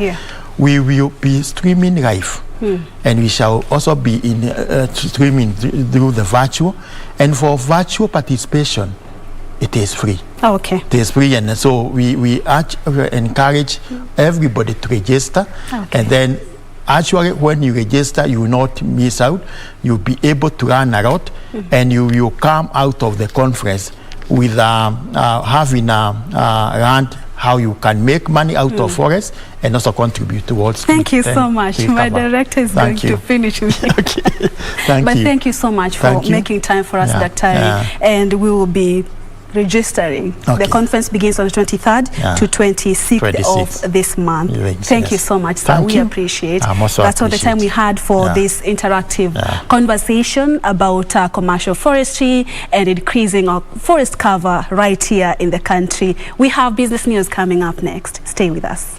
we will be streaming live. And we shall also be in streaming through the virtual. And for virtual participation, it is free. Oh, okay. It is free, and so we encourage everybody to register. Okay. And then actually when you register, you will not miss out. You'll be able to learn a lot, and you will come out of the conference with having learned how you can make money out of forest and also contribute towards. Thank you so much. My director is going to finish with you. Thank you so much for making time for us, Dr. And we will be registering. The conference begins on the 23rd to 26th of this month. Thank you so much, sir. We appreciate. That's all the time we had for this interactive conversation about commercial forestry and increasing our forest cover right here in the country. We have business news coming up next. Stay with us.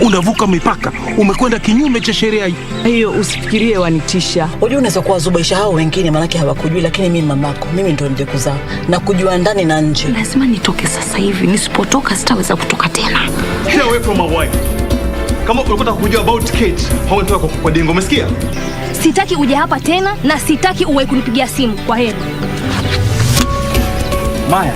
Unavuka mipaka, umekwenda kinyume cha sheria. Hiyo usifikirie wanitisha. Unajua unaweza kuwazubaisha hao wengine manake hawakujui, lakini mimi mamako, mimi ndio nilikuzaa na kujua ndani na nje. Lazima nitoke sasa hivi, nisipotoka sitaweza kutoka tena. Stay away from my wife. Kama unataka kujua about Kate, haunatoka kwa Dingo, umesikia? Sitaki uje hapa tena na sitaki uwe kunipigia simu. Kwa heri. Maya.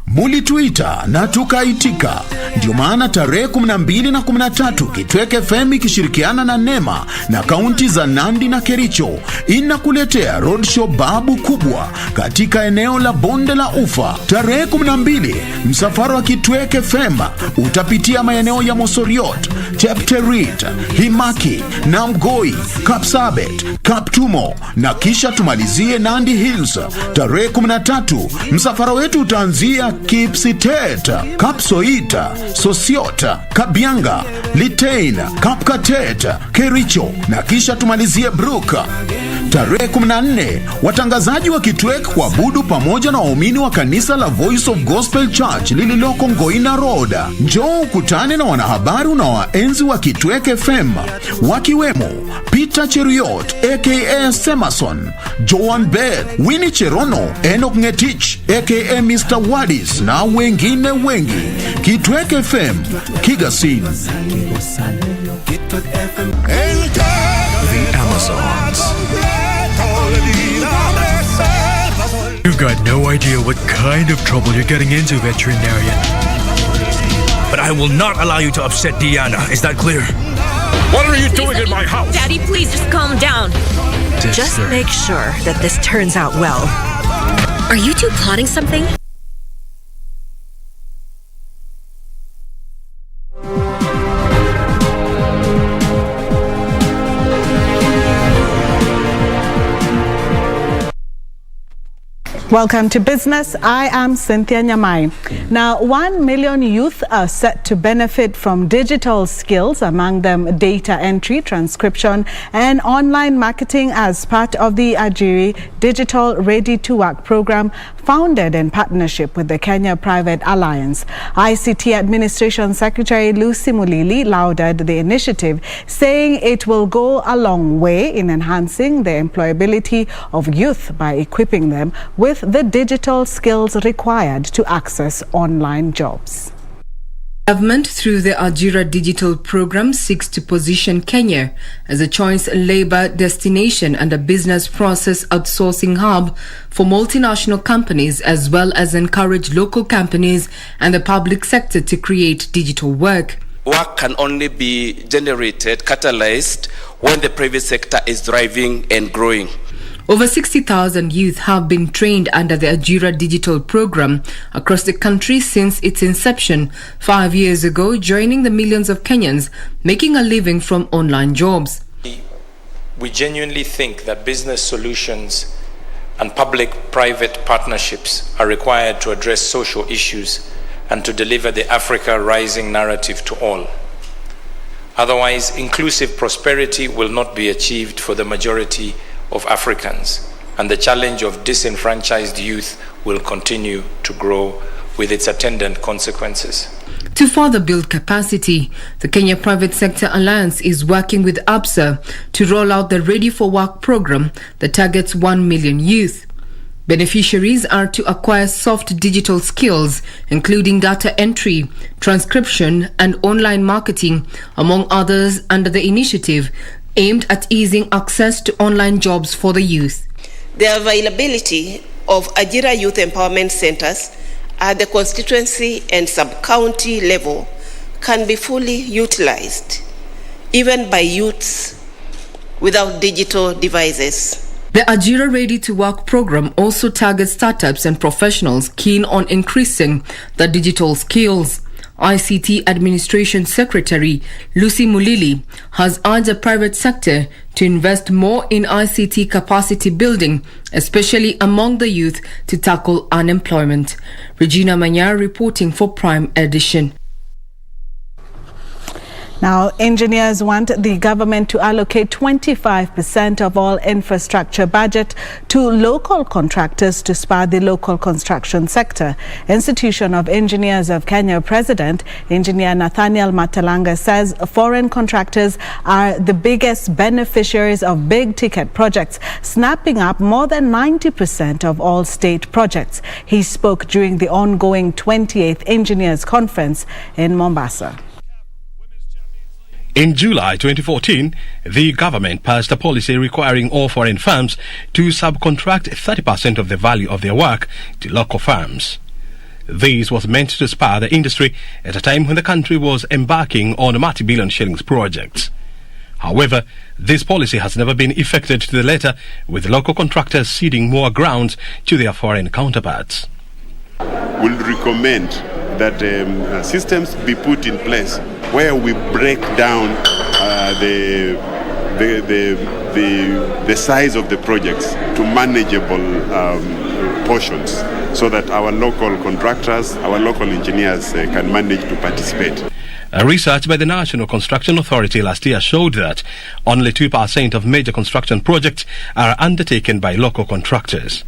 Mulituita na tukaitika. Ndio maana tarehe 12 na 13 Kitweke FM ikishirikiana na Nema na kaunti za Nandi na Kericho inakuletea roadshow babu kubwa katika eneo la Bonde la Ufa. Tarehe 12 msafara wa Kitweke FM utapitia maeneo ya Mosoriot, Chepterit, Himaki, Namgoi, Kapsabet, Kaptumo na kisha tumalizie Nandi Hills. Tarehe 13 msafara wetu utaanzia Kipsitet, Kapsoita, Sosiota, Kabianga, Litein, Kapkatet, Kericho na kisha tumalizie Bruka. Tarehe 14 watangazaji wa Kitwek kuabudu pamoja na waumini wa kanisa la Voice of Gospel Church lililoko Ngoina Road. Njoo ukutane na wanahabari na waenzi wa Kitwek FM wakiwemo Peter Cheruiyot aka Semason, Joan Beth, Winnie Cherono, Enoch Ngetich aka Mr. Wadis na wengine wengi. Kitwek FM, Kigasin. The Amazons. You've got no idea what kind of trouble you're getting into, veterinarian. But I will not allow you to upset Diana. Is that clear? What are you doing in my house? Daddy, please just calm down. Just make sure that this turns out well. Are you two plotting something? Welcome to Business. I am Cynthia Nyamai. Now, 1 million youth are set to benefit from digital skills, among them data entry, transcription, and online marketing as part of the Ajiri Digital Ready to Work program, founded in partnership with the Kenya Private Alliance. ICT Administration Secretary Lucy Mulili lauded the initiative, saying it will go a long way in enhancing the employability of youth by equipping them with the digital skills required to access online jobs. Government, through the Ajira Digital Program, seeks to position Kenya as a choice labor destination and a business process outsourcing hub for multinational companies, as well as encourage local companies and the public sector to create digital work. Work can only be generated, catalyzed, when the private sector is thriving and growing. Over 60,000 youth have been trained under the Ajira Digital Program across the country since its inception 5 years ago, joining the millions of Kenyans making a living from online jobs. We genuinely think that business solutions and public-private partnerships are required to address social issues and to deliver the Africa Rising narrative to all. Otherwise, inclusive prosperity will not be achieved for the majority of Africans, and the challenge of disenfranchised youth will continue to grow with its attendant consequences. To further build capacity, the Kenya Private Sector Alliance is working with ABSA to roll out the Ready for Work program that targets 1 million youth. Beneficiaries are to acquire soft digital skills, including data entry, transcription, and online marketing, among others, under the initiative aimed at easing access to online jobs for the youth. The availability of Ajira Youth Empowerment Centers at the constituency and sub-county level can be fully utilized, even by youths without digital devices. The Ajira Ready to Work program also targets startups and professionals keen on increasing their digital skills. ICT Administration Secretary Lucy Mulili has urged the private sector to invest more in ICT capacity building, especially among the youth, to tackle unemployment. Regina Manyar reporting for Prime Edition. Now, engineers want the government to allocate 25% of all infrastructure budget to local contractors to spur the local construction sector. Institution of Engineers of Kenya President, Engineer Nathaniel Matalanga, says foreign contractors are the biggest beneficiaries of big-ticket projects, snapping up more than 90% of all state projects. He spoke during the ongoing 28th Engineers Conference in Mombasa. In July 2014, the government passed a policy requiring all foreign firms to subcontract 30% of the value of their work to local firms. This was meant to spur the industry at a time when the country was embarking on multi-billion shillings projects. However, this policy has never been effected to the letter, with local contractors ceding more ground to their foreign counterparts. We'll recommend that systems be put in place where we break down the size of the projects to manageable portions, so that our local contractors, our local engineers can manage to participate. A research by the National Construction Authority last year showed that only 2% of major construction projects are undertaken by local contractors.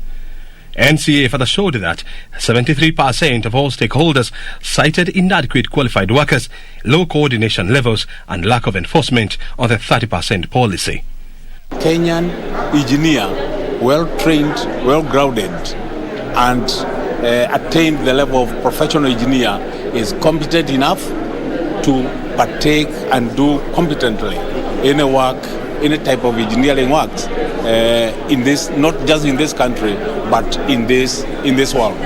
NCA further showed that 73% of all stakeholders cited inadequate qualified workers, low coordination levels, and lack of enforcement of the 30% policy. Kenyan engineer, well-trained, well-grounded, and attained the level of professional engineer is competent enough to partake and do competently any work, any type of engineering works in this, not just in this country, but in this world.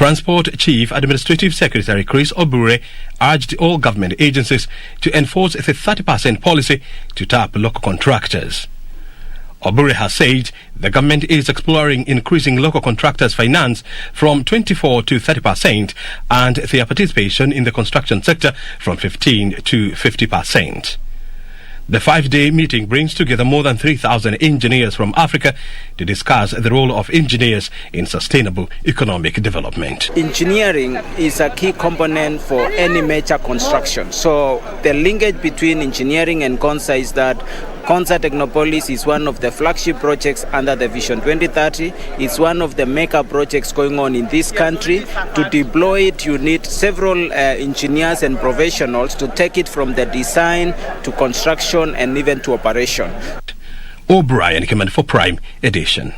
Transport Chief Administrative Secretary Chris Obure urged all government agencies to enforce the 30% policy to tap local contractors. Obure has said the government is exploring increasing local contractors' finance from 24 to 30% and their participation in the construction sector from 15 to 50%. The 5-day meeting brings together more than 3,000 engineers from Africa to discuss the role of engineers in sustainable economic development. Engineering is a key component for any major construction. So the linkage between engineering and CONSA is that CONSA Technopolis is one of the flagship projects under the Vision 2030. It's one of the mega projects going on in this country. To deploy it, you need several engineers and professionals to take it from the design to construction and even to operation. O'Brien, Command for Prime Edition.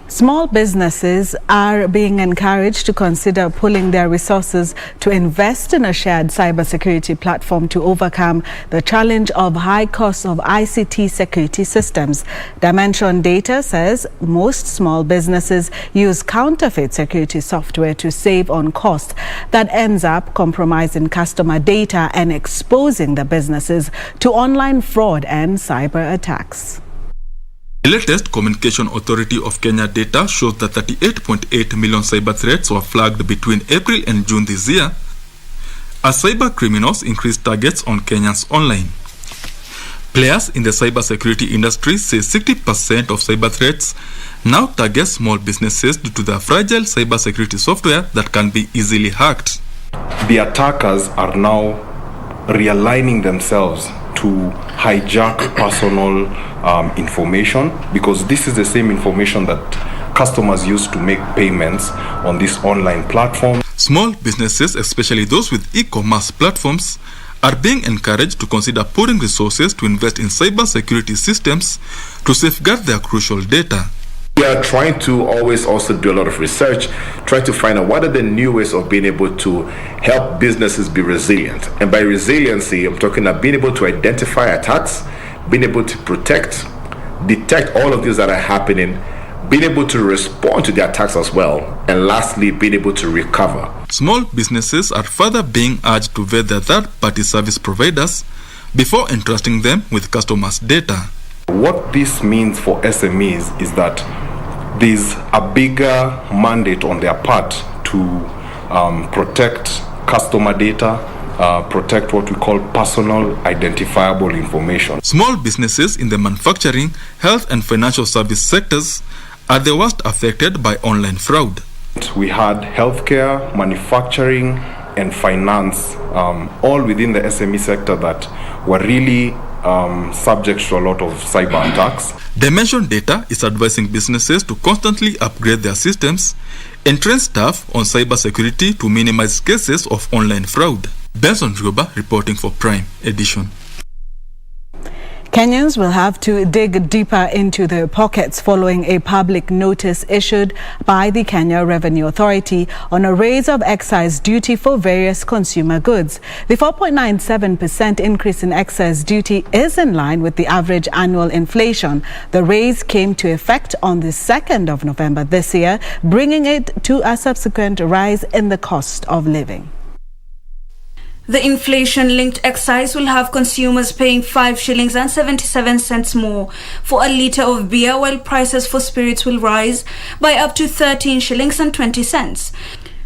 Small businesses are being encouraged to consider pooling their resources to invest in a shared cybersecurity platform to overcome the challenge of high costs of ICT security systems. Dimension Data says most small businesses use counterfeit security software to save on costs that ends up compromising customer data and exposing the businesses to online fraud and cyber attacks. The latest Communication Authority of Kenya data shows that 38.8 million cyber threats were flagged between April and June this year, as cyber criminals increased targets on Kenyans online. Players in the cybersecurity industry say 60% of cyber threats now target small businesses due to the fragile cybersecurity software that can be easily hacked. The attackers are now realigning themselves to hijack personal information, because this is the same information that customers use to make payments on this online platform. Small businesses, especially those with e-commerce platforms, are being encouraged to consider putting resources to invest in cybersecurity systems to safeguard their crucial data. We are trying to always also do a lot of research, try to find out what are the new ways of being able to help businesses be resilient. And by resiliency, I'm talking about being able to identify attacks, being able to protect, detect all of these that are happening, being able to respond to the attacks as well, and lastly, being able to recover. Small businesses are further being urged to vet their third-party service providers before entrusting them with customers' data. What this means for SMEs is that there's a bigger mandate on their part to protect customer data, protect what we call personal identifiable information. Small businesses in the manufacturing, health and financial service sectors are the worst affected by online fraud. We had healthcare, manufacturing and finance all within the SME sector that were really subject to a lot of cyber attacks. Dimension Data is advising businesses to constantly upgrade their systems and train staff on cybersecurity to minimize cases of online fraud. Benson Rioba reporting for Prime Edition. Kenyans will have to dig deeper into their pockets following a public notice issued by the Kenya Revenue Authority on a raise of excise duty for various consumer goods. The 4.97% increase in excise duty is in line with the average annual inflation. The raise came to effect on the 2nd of November this year, bringing it to a subsequent rise in the cost of living. The inflation-linked excise will have consumers paying 5 shillings and 77 cents more for a litre of beer, while prices for spirits will rise by up to 13 shillings and 20 cents.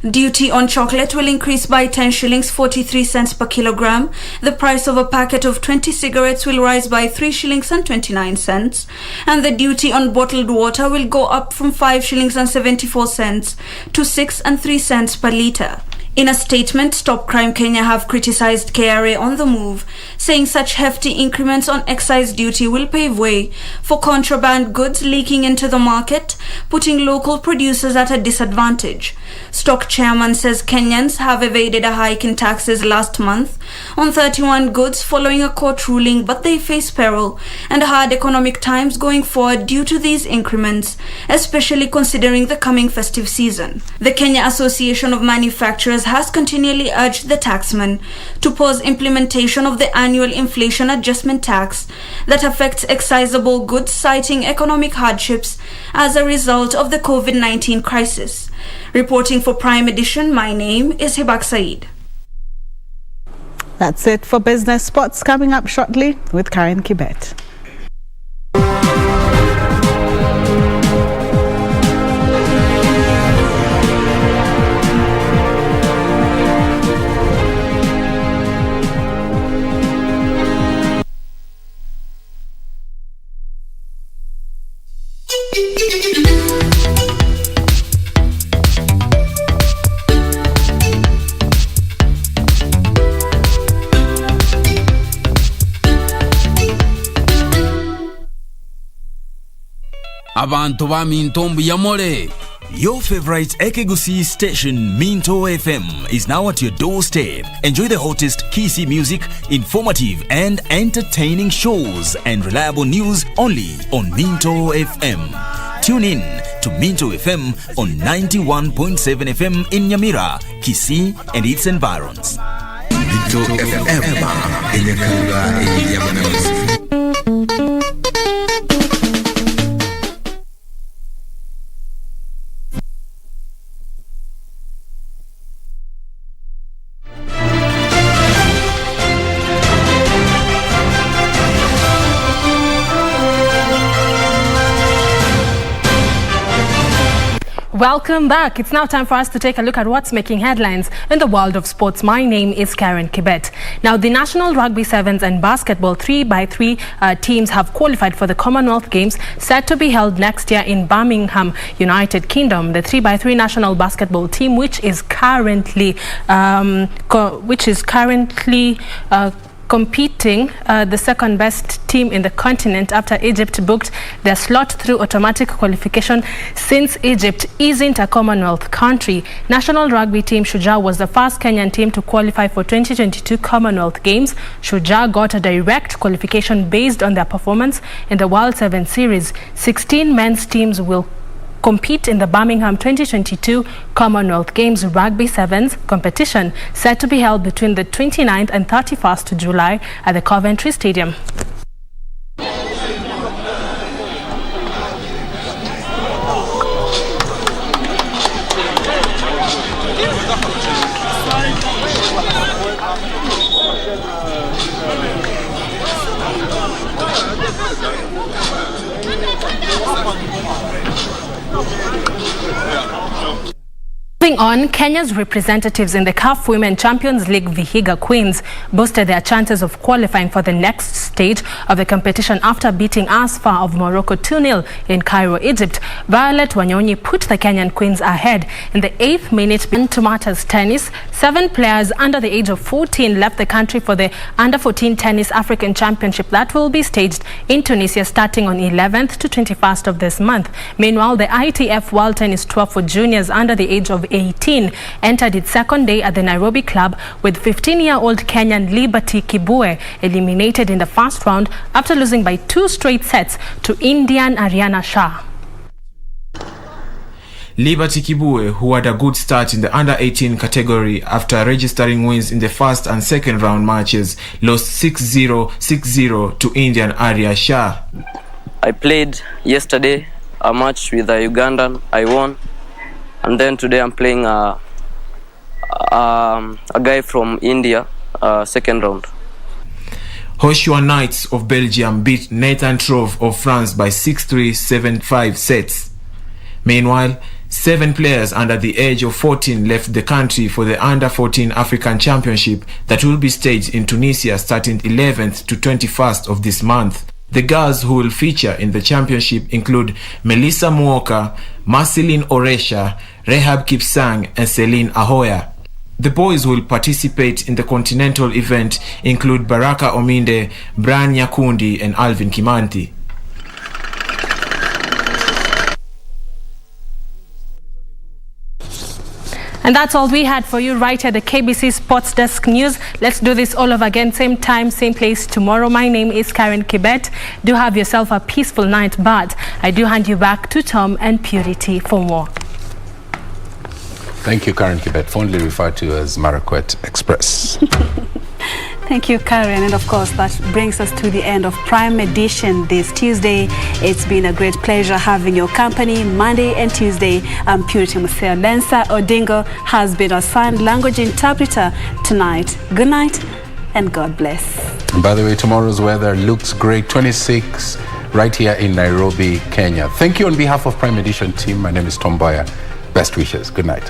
Duty on chocolate will increase by 10 shillings 43 cents per kilogram. The price of a packet of 20 cigarettes will rise by 3 shillings and 29 cents. And the duty on bottled water will go up from 5 shillings and 74 cents to 6 and 3 cents per litre. In a statement, Stop Crime Kenya have criticized KRA on the move, saying such hefty increments on excise duty will pave way for contraband goods leaking into the market, putting local producers at a disadvantage. Stock chairman says Kenyans have evaded a hike in taxes last month on 31 goods following a court ruling, but they face peril and hard economic times going forward due to these increments, especially considering the coming festive season. The Kenya Association of Manufacturers has continually urged the taxman to pause implementation of the annual inflation adjustment tax that affects excisable goods, citing economic hardships as a result of the COVID-19 crisis. Reporting for Prime Edition, my name is Hibak Said. That's it for Business Spots. Coming up shortly with Karen Kibet. Abantu ba Mintombo Yamole. Your favorite Ekegusi station, Minto FM, is now at your doorstep. Enjoy the hottest KC music, informative and entertaining shows, and reliable news only on Minto FM. Tune in to Minto FM on 91.7 FM in Nyamira, Kisii, and its environs. Minto FM in Nyamira. Welcome back. It's now time for us to take a look at what's making headlines in the world of sports. My name is Karen Kibet. Now, the National Rugby Sevens and Basketball 3x3 teams have qualified for the Commonwealth Games set to be held next year in Birmingham, United Kingdom. The 3x3 national basketball team, which is currently competing, the second best team in the continent after Egypt booked their slot through automatic qualification since Egypt isn't a Commonwealth country. National rugby team Shujaa was the first Kenyan team to qualify for 2022 Commonwealth Games. Shujaa got a direct qualification based on their performance in the World 7 Series. 16 men's teams will compete in the Birmingham 2022 Commonwealth Games Rugby Sevens competition set to be held between the 29th and 31st of July at the Coventry Stadium. Moving on, Kenya's representatives in the CAF Women Champions League Vihiga Queens boosted their chances of qualifying for the next stage of the competition after beating Asfa of Morocco 2-0 in Cairo, Egypt. Violet Wanyonyi put the Kenyan Queens ahead in the 8th minute. To matters tennis, 7 players under the age of 14 left the country for the Under-14 Tennis African Championship that will be staged in Tunisia starting on 11th to 21st of this month. Meanwhile, the ITF World Tennis Tour for juniors under the age of 18 entered its second day at the Nairobi club, with 15-year-old Kenyan Liberty Kibue eliminated in the first round after losing by 2 straight sets to Indian Ariana Shah. Liberty Kibue, who had a good start in the under-18 category after registering wins in the first and second round matches, lost 6-0, 6-0 to Indian Arya Shah. I played yesterday a match with a Ugandan. I won. And then today I'm playing a guy from India, second round. Joshua Knights of Belgium beat Nathan Trove of France by 6-3, 7-5 sets. Meanwhile, 7 players under the age of 14 left the country for the Under-14 African Championship that will be staged in Tunisia starting 11th to 21st of this month. The girls who will feature in the championship include Melissa Muoka, Marceline Oresha, Rehab Kipsang and Celine Ahoya. The boys who will participate in the continental event include Baraka Ominde, Brian Nyakundi and Alvin Kimanthi. And that's all we had for you right at the KBC Sports Desk News. Let's do this all over again, same time, same place tomorrow. My name is Karen Kibet. Do have yourself a peaceful night, but I do hand you back to Tom and Purity for more. Thank you, Karen Kibet, fondly referred to as Marakwet Express. Thank you, Karen. And of course, that brings us to the end of Prime Edition this Tuesday. It's been a great pleasure having your company Monday and Tuesday. I'm Purity Museo. Lensa Odingo has been our sign language interpreter tonight. Good night and God bless. And by the way, tomorrow's weather looks great. 26 right here in Nairobi, Kenya. Thank you on behalf of Prime Edition team. My name is Mboya. Best wishes. Good night.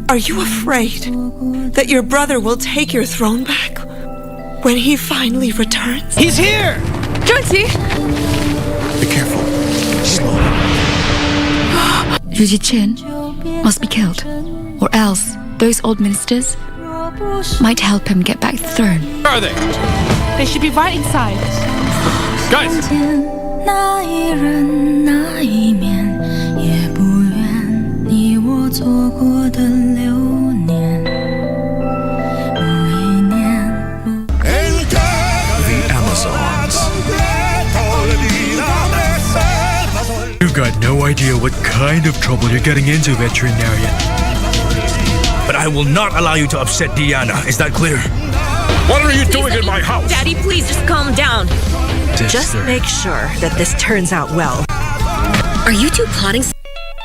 Are you afraid that your brother will take your throne back when he finally returns? He's here! Junti! Be careful. Slowly. Yuji Chin must be killed, or else those old ministers might help him get back the throne. Where are they? They should be right inside. Guys! The Amazons. You got no idea what kind of trouble you're getting into, veterinarian. But I will not allow you to upset Diana. Is that clear? What are you doing in my house? Daddy, please just calm down. Just make sure that this turns out well. Are you two plotting?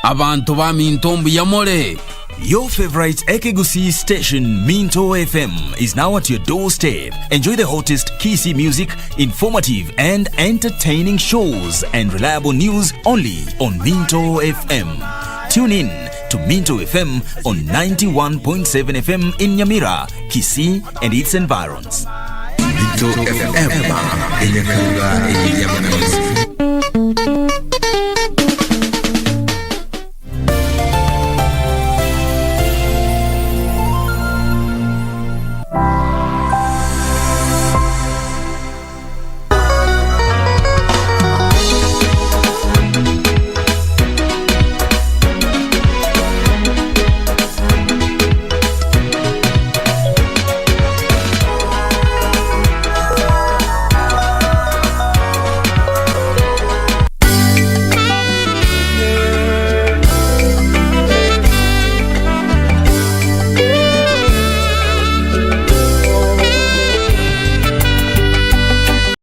Abantu ba Mintombo yamole. Your favorite Ekegusi station, Minto FM, is now at your doorstep. Enjoy the hottest KBC music, informative and entertaining shows, and reliable news only on Minto FM. Tune in to Minto FM on 91.7 FM in Nyamira, Kisii, and its environs. Minto FM,